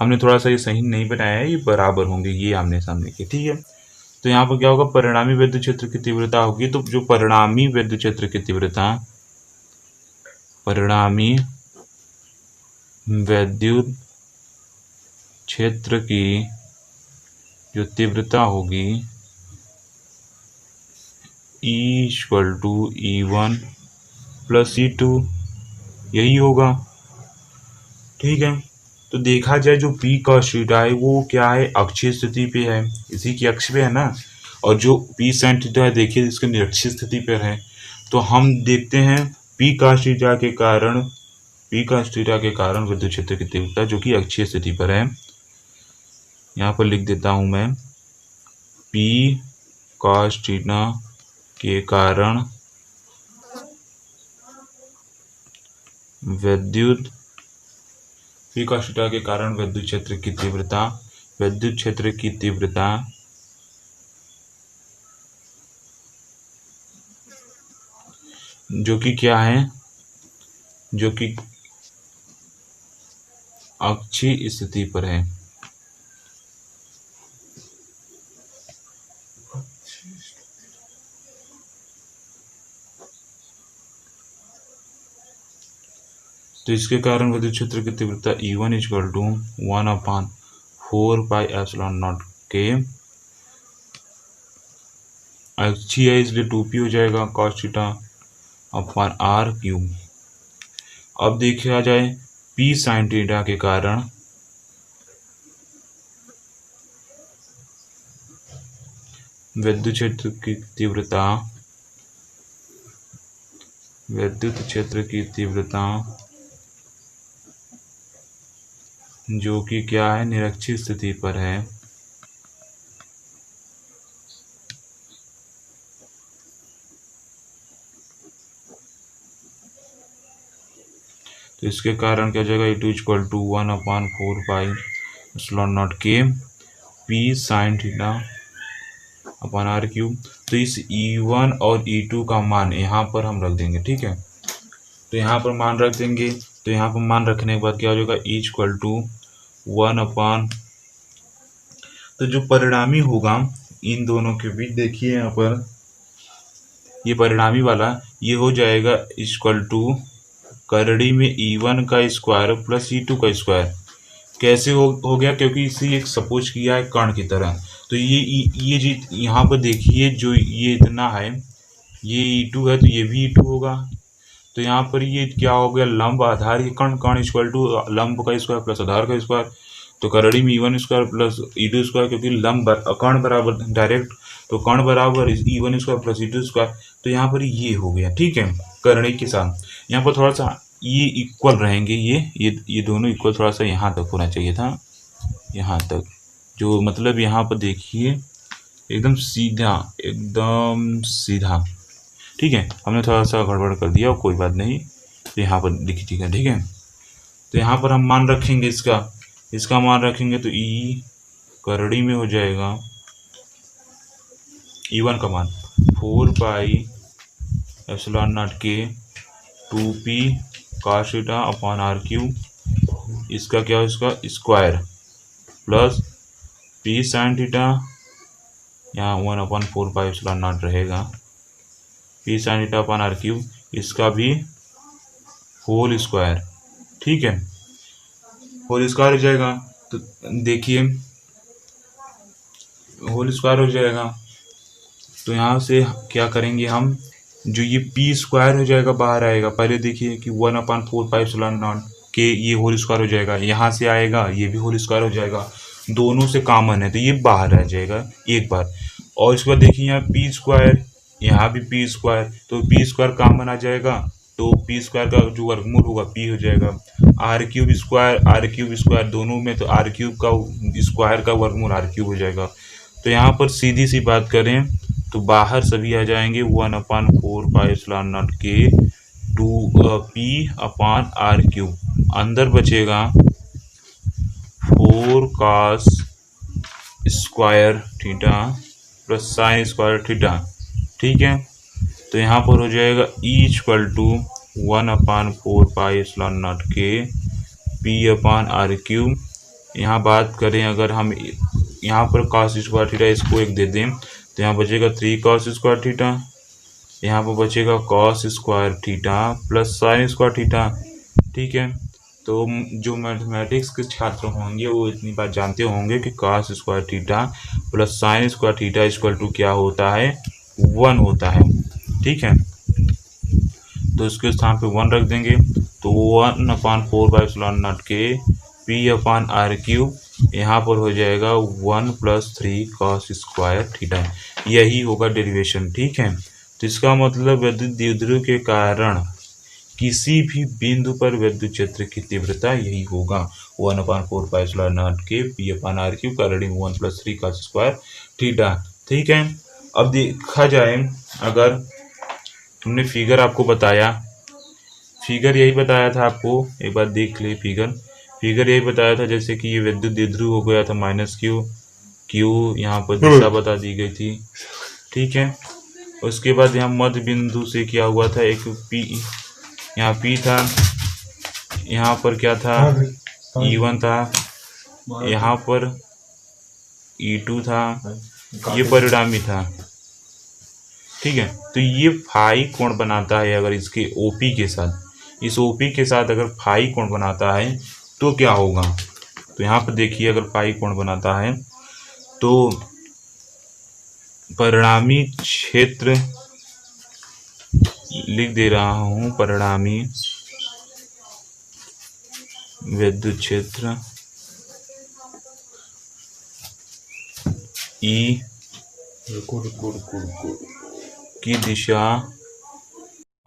हमने थोड़ा सा ये सही नहीं बनाया है, ये बराबर होंगे ये आमने सामने के। ठीक है, तो यहाँ पर क्या होगा, परिणामी विद्युत क्षेत्र की तीव्रता होगी। तो जो परिणामी विद्युत क्षेत्र की तीव्रता, परिणामी विद्युत क्षेत्र की जो तीव्रता होगी E=E1 प्लस E2, यही होगा। ठीक है, तो देखा जाए जो P cos थीटा है वो क्या है, अक्षीय स्थिति पे है, इसी की अक्ष पे है ना। और जो P sin थीटा है देखिए इसके निरक्षीय स्थिति पर है। तो हम देखते हैं P cos थीटा के कारण विद्युत क्षेत्र की तीव्रता जो कि अक्षीय स्थिति पर है। यहाँ पर लिख देता हूँ मैं, P cos थीटा के कारण विद्युत क्षेत्र की तीव्रता जो कि क्या है, जो कि अक्षीय स्थिति पर है। तो इसके कारण विद्युत क्षेत्र की तीव्रता E1=1/4πε0 के, अक्षीय है इसलिए 2p हो जाएगा cos थीटा अपॉन r³। अब देखा जाए P sin थीटा के कारण विद्युत क्षेत्र की तीव्रता जो कि क्या है, निरक्षीय स्थिति पर है। तो इसके कारण क्या हो जाएगा, E2=1/4πε0 के P sin theta upon r³। तो इस E1 और E2 का मान यहाँ पर हम रख देंगे। ठीक है, तो यहाँ पर मान रख देंगे। तो यहाँ पर मान रखने के बाद क्या हो जाएगा, E=1/, तो जो परिणामी होगा इन दोनों के बीच, देखिए यहाँ पर ये परिणामी वाला ये हो जाएगा करड़ी में E1 का स्क्वायर प्लस E2 का स्क्वायर। कैसे हो गया, क्योंकि इसे एक सपोज किया है कण की तरह। तो ये जी यहाँ पर देखिए जो ये इतना है, ये E2 है तो ये भी E2 होगा। तो यहाँ पर ये क्या हो गया, लंब आधार, ये कण इक्वल टू लंब का स्क्वायर प्लस आधार का स्क्वायर। तो करड़ी में E1 square plus E2 square, क्योंकि लंब कण बराबर डायरेक्ट, तो कण बराबर E1 square plus E2 square. तो यहाँ पर ये हो गया। ठीक है, करणी के साथ यहाँ पर थोड़ा सा ये इक्वल रहेंगे, ये दोनों इक्वल, थोड़ा सा यहाँ तक होना चाहिए था, यहाँ तक, जो मतलब यहाँ पर देखिए एकदम सीधा। ठीक है, हमने थोड़ा सा गड़बड़ कर दिया, कोई बात नहीं, तो यहाँ पर लिखी ठीक है। ठीक है, तो यहाँ पर हम मान रखेंगे इसका मान रखेंगे, तो ई करड़ी में हो जाएगा E1 का मान 4πε0 के 2p cos theta upon r³ इसका क्या हो, इसका square plus P sine theta, यहाँ 1/4 पाई रहेगा, P sine theta upon R cube, इसका भी होल स्क्वायर। ठीक है, होल स्क्वायर हो जाएगा। तो देखिए होल स्क्वायर हो जाएगा, तो यहाँ से क्या करेंगे हम, जो ये पी स्क्वायर हो जाएगा बाहर आएगा। पहले देखिए कि 1/4 पाई के ये होल स्क्वायर हो जाएगा, यहाँ से आएगा ये भी होल स्क्वायर हो जाएगा, दोनों से कॉमन है तो ये बाहर आ जाएगा एक बार। और इसके बाद देखिए यहाँ पी स्क्वायर, यहाँ भी पी स्क्वायर, तो पी स्क्वायर कॉमन आ जाएगा, तो पी स्क्वायर का जो वर्गमूल होगा पी हो जाएगा। आर क्यूब स्क्वायर दोनों में, तो आर क्यूब का स्क्वायर का वर्गमूल आर क्यूब हो जाएगा। तो यहाँ पर सीधी सी बात करें तो बाहर सभी आ जाएंगे 1/4 पाई के 2p/r³। अंदर बचेगा 4 cos square theta plus sine square theta. ठीक है, तो यहाँ पर हो जाएगा E = 1/4 पाई के p/r³। यहाँ बात करें अगर हम यहाँ पर cos स्क्वायर थीटा इसको एक दे दें तो यहाँ बचेगा 3 cos स्क्वायर थीटा, यहाँ पर बचेगा cos square theta plus sine square theta. ठीक है, तो जो मैथमेटिक्स के छात्र होंगे वो इतनी बात जानते होंगे कि cos square theta plus sine square theta equal to क्या होता है, 1 होता है। ठीक है, तो इसके स्थान पे 1 रख देंगे, तो 1/4 के p/r³, यहाँ पर हो जाएगा 1 + 3 cos स्क्वायर थीटा। यही होगा डेरिवेशन। ठीक है, तो इसका मतलब विद्युत द्विध्रुव के कारण किसी भी बिंदु पर विद्युत क्षेत्र की तीव्रता यही होगा, 1/4 के p/r³ का रीडिंग 1 + 3 cos स्क्वायर थीटा। ठीक है, अब देखा जाए, अगर हमने फिगर आपको बताया, फिगर यही बताया था आपको, एक बार देख ले फिगर यही बताया था, जैसे कि ये विद्युत द्विध्रुव हो गया था -q, यहाँ पर दिशा बता दी गई थी। ठीक है, उसके बाद यहाँ मध्य बिंदु से क्या हुआ था, एक p, यहाँ p था, यहाँ पर क्या था, E1 था, यहाँ पर E2 था, ये परिणामी था। ठीक है, तो ये फाई कोण बनाता है, अगर इसके OP के साथ, इस OP के साथ अगर फाई कोण बनाता है तो क्या होगा। तो यहाँ पर देखिए, अगर फाई कोण बनाता है तो परिणामी क्षेत्र लिख दे रहा हूँ, परिणामी विद्युत क्षेत्र E की दिशा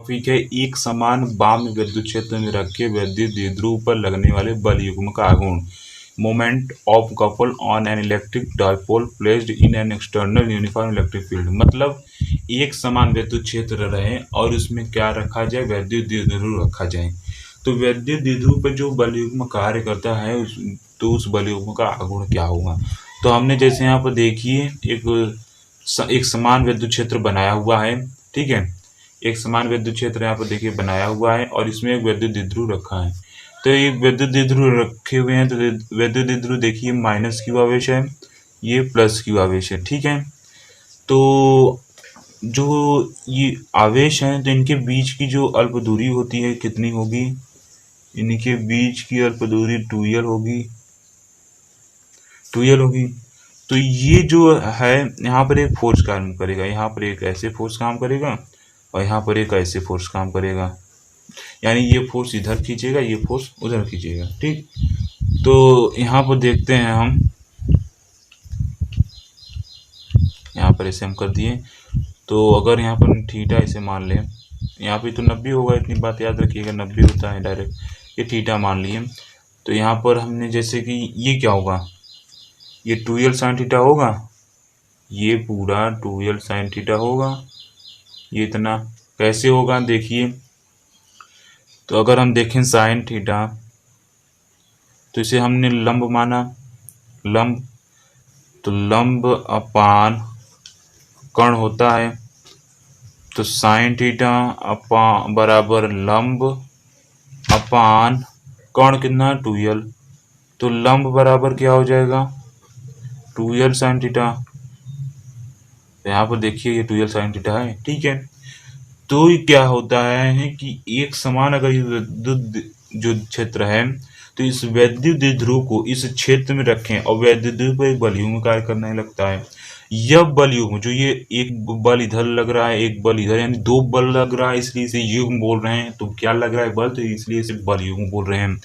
ठीक है, एक समान वाम विद्युत क्षेत्र में रखे विद्युत द्विध्रुव पर लगने वाले बल युग्म का आघूर्ण, moment of couple on an electric dipole placed in an external uniform electric field. मतलब एक समान विद्युत क्षेत्र रहे और उसमें क्या रखा जाए, विद्युत द्विध्रुव रखा जाए। तो विद्युत द्विध्रुव पर जो बल युग्म कार्य करता है तो उस बल युग्म का आघूर्ण क्या होगा। तो हमने जैसे यहाँ पर देखिए एक समान विद्युत क्षेत्र बनाया हुआ है। ठीक है, एक समान विद्युत क्षेत्र यहाँ पर देखिए बनाया हुआ है और इसमें एक विद्युत द्विध्रुव रखा है। तो एक विद्युत द्विध्रुव रखे हुए हैं, तो विद्युत द्विध्रुव देखिए -q आवेश है, ये +q आवेश है। ठीक है, तो जो ये आवेश हैं तो इनके बीच की जो अल्प दूरी होती है कितनी होगी, इनके बीच की अल्प दूरी 2l होगी, 2l होगी। तो ये जो है यहाँ पर एक फोर्स काम करेगा, यहाँ पर एक ऐसे फोर्स काम करेगा और यहाँ पर एक ऐसे फोर्स काम करेगा, यानी ये फोर्स इधर खींचेगा, ये फोर्स उधर खींचेगा। ठीक, तो यहाँ पर देखते हैं हम, यहाँ पर ऐसे हम कर दिए, तो अगर यहाँ पर थीटा ऐसे मान लें, यहाँ पे तो 90 होगा, इतनी बात याद रखिएगा, 90 होता है डायरेक्ट, ये थीटा मान लिए। तो यहाँ पर हमने जैसे कि ये क्या होगा, ये 2l sin थीटा होगा, ये पूरा 2l sin थीटा होगा, ये इतना कैसे होगा देखिए। तो अगर हम देखें साइन थीटा, तो इसे हमने लंब माना, लंब, तो लंब अपान कर्ण होता है, तो साइन थीटा बराबर लंब अपान कर्ण कितना है 2l, तो लंब बराबर क्या हो जाएगा 2l sin थीटा। यहाँ पर देखिए ये 2l sin थीटा है, ठीक है। तो ये क्या होता है कि एक समान अगर ये विद्युत जो क्षेत्र है, तो इस वैद्युत द्विध्रुव को इस क्षेत्र में रखें और वैद्युत द्विध्रुव पर एक बलयुग्म कार्य करने लगता है। यह बलयुग्म जो ये एक बल इधर लग रहा है, एक बल इधर, यानी दो बल लग रहा है, इसलिए इसे युग्म बोल रहे हैं। तो क्या लग रहा है बल, तो इसलिए इसे बलयुग्म बोल रहे हैं।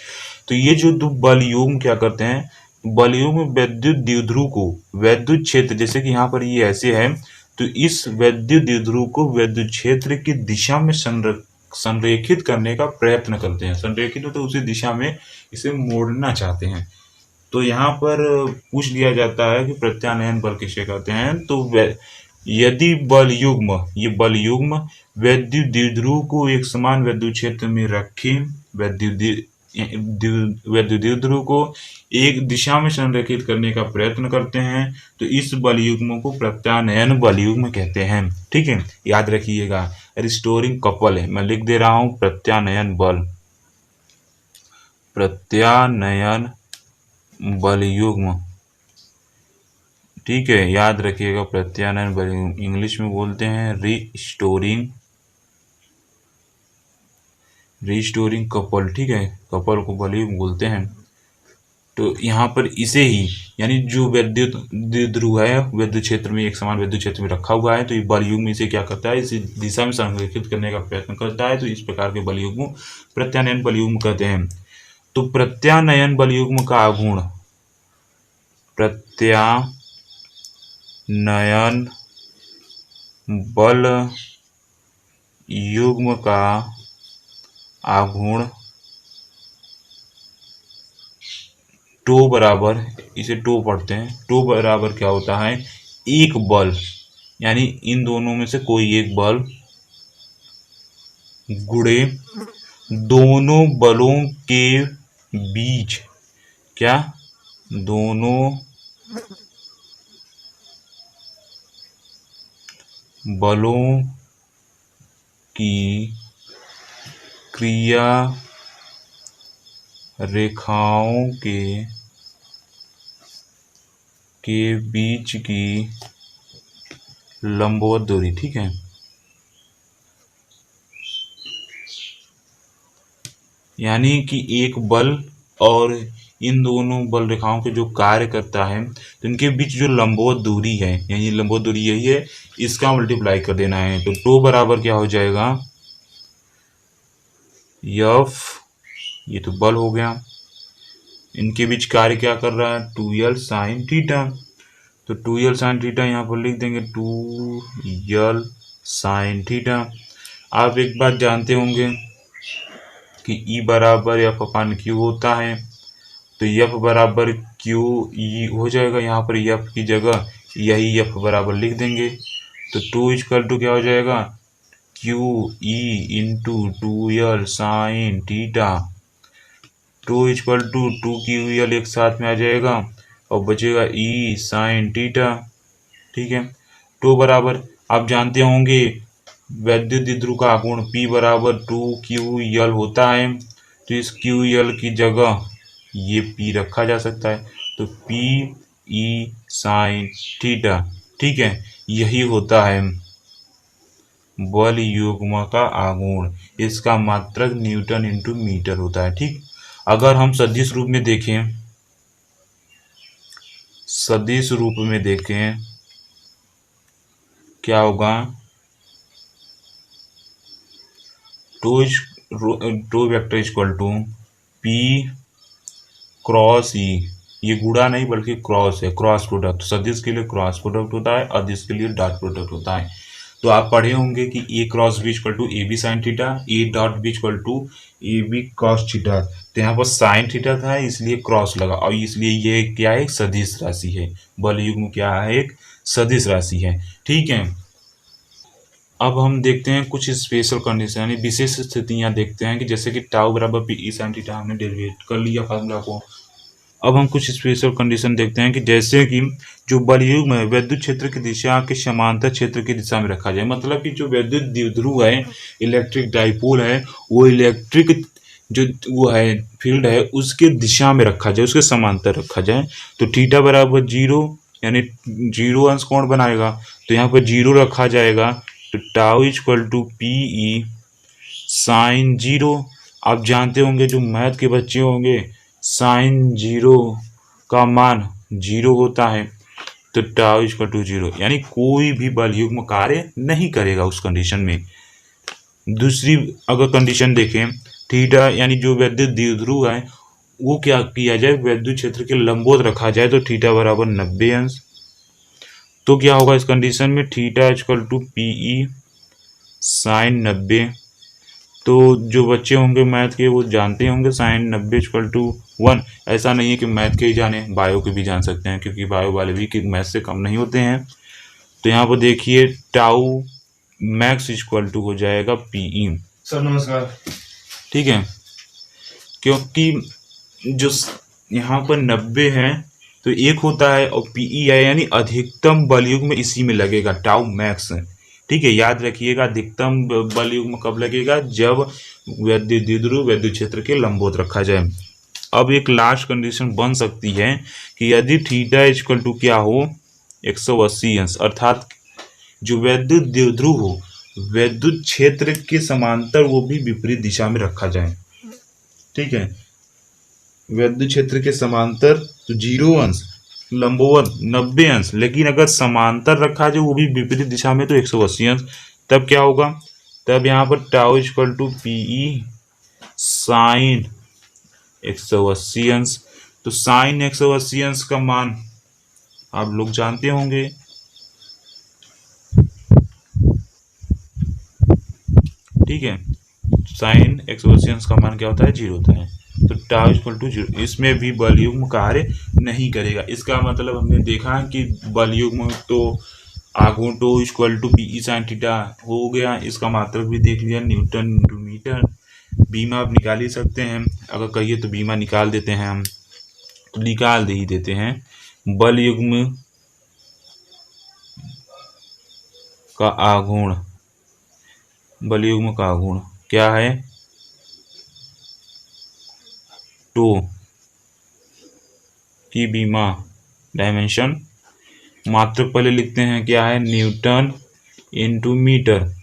तो ये जो दो बलयुग्म क्या करते हैं, बलयुग्म वैद्युत द्विध्रुव को वैद्युत क्षेत्र, जैसे कि यहाँ पर ये ऐसे है, तो इस वैद्युत द्विध्रुव को वैद्युत क्षेत्र की दिशा में संरेखित करने का प्रयत्न करते हैं। संरेखित तो उसी दिशा में इसे मोड़ना चाहते हैं। तो यहाँ पर पूछ लिया जाता है कि प्रत्यानयन बल किसे कहते हैं। तो यदि ये बल युग्म वैद्युत द्विध्रुव को एक समान वैद्युत क्षेत्र में रखें, वैद्युत द्विध्रुव को एक दिशा में संरेखित करने का प्रयत्न करते हैं, तो इस बल युग्म को प्रत्यानयन बल युग्म कहते हैं। ठीक है, याद रखिएगा। रिस्टोरिंग कपल है, मैं लिख दे रहा हूं प्रत्यानयन बल युग्म, ठीक है, याद रखिएगा। प्रत्यानयन बल युग्म इंग्लिश में बोलते हैं रिस्टोरिंग कपल, ठीक है, कपल को बल युग्म बोलते हैं। तो यहाँ पर इसे ही, यानी जो वैद्युत द्विध्रुव है वैद्युत क्षेत्र में, एक समान वैद्युत क्षेत्र में रखा हुआ है, तो ये बल युग्म इसे क्या करता है, इसे दिशा में संरेखित करने का प्रयत्न करता है। तो इस प्रकार के बल युग्म प्रत्यानयन बल युग्म कहते हैं। तो प्रत्यानयन बल युग्म का आघूर्ण, प्रत्यानयन बल युग्म का आघूर्ण टो बराबर, इसे टो पढ़ते हैं, टो बराबर क्या होता है, एक बल, यानी इन दोनों में से कोई एक बल गुणे दोनों बलों के बीच, क्या, दोनों बलों की क्रिया रेखाओं के बीच की लंबवत दूरी, ठीक है। यानी कि एक बल और इन दोनों बल रेखाओं के जो कार्य करता है, तो इनके बीच जो लंबवत दूरी है, यानी लंबवत दूरी यही है, इसका मल्टीप्लाई कर देना है। तो टो बराबर क्या हो जाएगा, एफ, ये तो बल हो गया, इनके बीच कार्य क्या कर रहा है, 2l sin थीटा। तो 2l sin थीटा यहाँ पर लिख देंगे 2l sin थीटा। आप एक बात जानते होंगे कि E बराबर एफ अपान क्यू होता है, तो एफ बराबर क्यू ई हो जाएगा। यहाँ पर एफ की जगह यही एफ बराबर लिख देंगे। तो 2 इक्वल टू क्या हो जाएगा, Q E into 2l sine theta. 2 equal to 2 Q L एक साथ में आ जाएगा और बचेगा ई साइन थीटा, ठीक है। टू बराबर आप जानते होंगे वैद्युत द्विध्रुव का आघूर्ण P बराबर 2QL होता है, तो इस QL की जगह ये P रखा जा सकता है, तो P E साइन थीटा, ठीक है। यही होता है बल युग्म का आघूर्ण, इसका मात्रक न्यूटन इंटू मीटर होता है, ठीक। अगर हम सदिश रूप में देखें क्या होगा, tau vector equal to P cross E, ये गुणा नहीं बल्कि क्रॉस है, क्रॉस प्रोडक्ट। सदिश के लिए क्रॉस प्रोडक्ट होता है, अदिश के लिए डॉट प्रोडक्ट होता है। तो आप पढ़े होंगे कि A cross B equal to AB sine theta, A dot B equal to AB cos theta. तो यहाँ पर साइन थीटा था इसलिए क्रॉस लगा, और इसलिए ये क्या है, एक सदिश राशि है। बल युग्म क्या है, एक सदिश राशि है, ठीक है। अब हम देखते हैं कुछ स्पेशल कंडीशन, यानी विशेष स्थितियां देखते हैं कि जैसे कि टाउ बराबर पी ई साइन थीटा हमने डेरिवेट कर लिया फार्मूला को। अब हम कुछ स्पेशल कंडीशन देखते हैं कि जैसे कि जो बल युग्म है वैद्युत क्षेत्र की दिशा के समांतर क्षेत्र की दिशा में रखा जाए, मतलब कि जो वैद्युत द्विध्रुव है, इलेक्ट्रिक डाइपोल है, वो इलेक्ट्रिक जो वो है फील्ड है उसके दिशा में रखा जाए, उसके समांतर रखा जाए, तो थीटा बराबर 0 यानी 0 अंश कोण बनाएगा, तो यहाँ पर 0 रखा जाएगा, तो tau equal to P E sine 0। आप जानते होंगे जो मैथ के बच्चे होंगे साइन 0 का मान 0 होता है, तो टाउ इक्वल टू 0 यानी कोई भी बलयुग्म कार्य नहीं करेगा उस कंडीशन में। दूसरी अगर कंडीशन देखें, थीटा यानी जो वैद्युत द्विध्रुव है वो क्या किया जाए, वैद्युत क्षेत्र के लंबवत रखा जाए, तो थीटा बराबर 90 अंश। तो क्या होगा इस कंडीशन में, theta equal to P E sine 90। तो जो बच्चे होंगे मैथ के वो जानते होंगे साइन 90 इक्वल टू 1। ऐसा नहीं है कि मैथ के ही जाने, बायो के भी जान सकते हैं, क्योंकि बायो वाले भी कि मैथ से कम नहीं होते हैं। तो यहाँ पर देखिए टाउ मैक्स इक्वल टू हो जाएगा पीई। सर नमस्कार। ठीक है, क्योंकि जो यहाँ पर 90 है तो एक होता है और पीई है, यानी अधिकतम बलयुग्म में इसी में लगेगा, टाउ मैक्स। ठीक है, याद रखिएगा अधिकतम बलयुग्म कब लगेगा, जब वैद्युत द्विध्रुव वैद्युत क्षेत्र के लंबवत रखा जाए। अब एक लास्ट कंडीशन बन सकती है कि यदि थीटा इक्वल टू क्या हो 180 अंश, अर्थात जो वैद्युत द्विध्रुव हो वैद्युत क्षेत्र के समांतर वो भी विपरीत दिशा में रखा जाए। ठीक है, वैद्युत क्षेत्र के समांतर तो 0 अंश, लंबवत 90 अंश, लेकिन अगर समांतर रखा जाए वो भी विपरीत दिशा में तो 180 अंश। तब क्या होगा, तब यहाँ पर tau equal to PE sine 180 अंश। तो साइन 180 अंश का मान आप लोग जानते होंगे, ठीक है, साइन 180 अंश का मान क्या होता है, 0 होता है। तो टाउ इक्वल टू 0, इसमें भी बलयुग्म कार्य नहीं करेगा। इसका मतलब हमने देखा कि बलयुग्म तो आघूर्ण tau equal to PE sine theta हो गया, इसका मात्रक भी देख लिया, न्यूटन इंटू मीटर। बीमा आप निकाल ही सकते हैं, अगर कहिए तो बीमा निकाल देते हैं हम, तो निकाल दे ही देते हैं। बलयुग्म का आघूर्ण, बलयुग्म का आघूर्ण क्या है, टो की बीमा डायमेंशन, मात्रक पहले लिखते हैं क्या है, न्यूटन इंटू मीटर।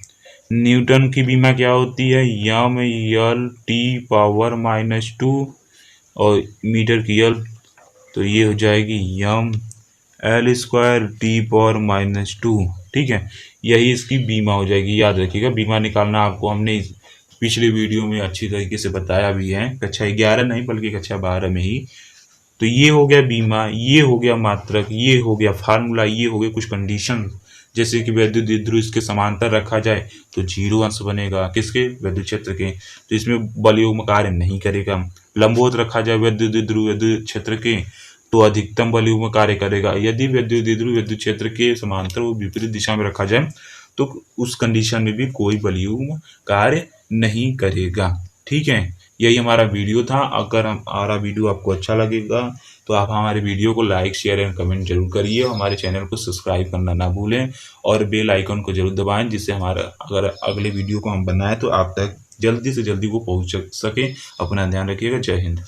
न्यूटन की बीमा क्या होती है, यम यल टी पावर -2, और मीटर की यल तो ये हो जाएगी M L square T power -2। ठीक है, यही इसकी बीमा हो जाएगी। याद रखिएगा, बीमा निकालना आपको हमने पिछले वीडियो में अच्छी तरीके से बताया भी है, कक्षा 11 नहीं बल्कि कक्षा 12 में ही। तो ये हो गया बीमा, ये हो गया मात्रक, ये हो गया फार्मूला, ये हो गए कुछ कंडीशन, जैसे कि वैद्युत द्विध्रुव इसके समांतर रखा जाए तो 0 अंश बनेगा, किसके, वैद्युत क्षेत्र के, तो इसमें बलयुग्म कार्य नहीं करेगा। लंबवत रखा जाए वैद्युत द्विध्रुव वैद्युत क्षेत्र के तो अधिकतम बलयुग्म कार्य करेगा। यदि वैद्युत द्विध्रुव वैद्युत क्षेत्र के समांतर वो विपरीत दिशा में रखा जाए तो उस कंडीशन में भी कोई बलयुग्म कार्य नहीं करेगा। ठीक है, यही हमारा वीडियो था। अगर हमारा वीडियो आपको अच्छा लगेगा तो आप हमारे वीडियो को लाइक शेयर एंड कमेंट जरूर करिए, हमारे चैनल को सब्सक्राइब करना ना भूलें और बेल आइकन को जरूर दबाएं, जिससे हमारा अगर अगले वीडियो को हम बनाएं तो आप तक जल्दी से जल्दी वो पहुंच सके। अपना ध्यान रखिएगा। जय हिंद।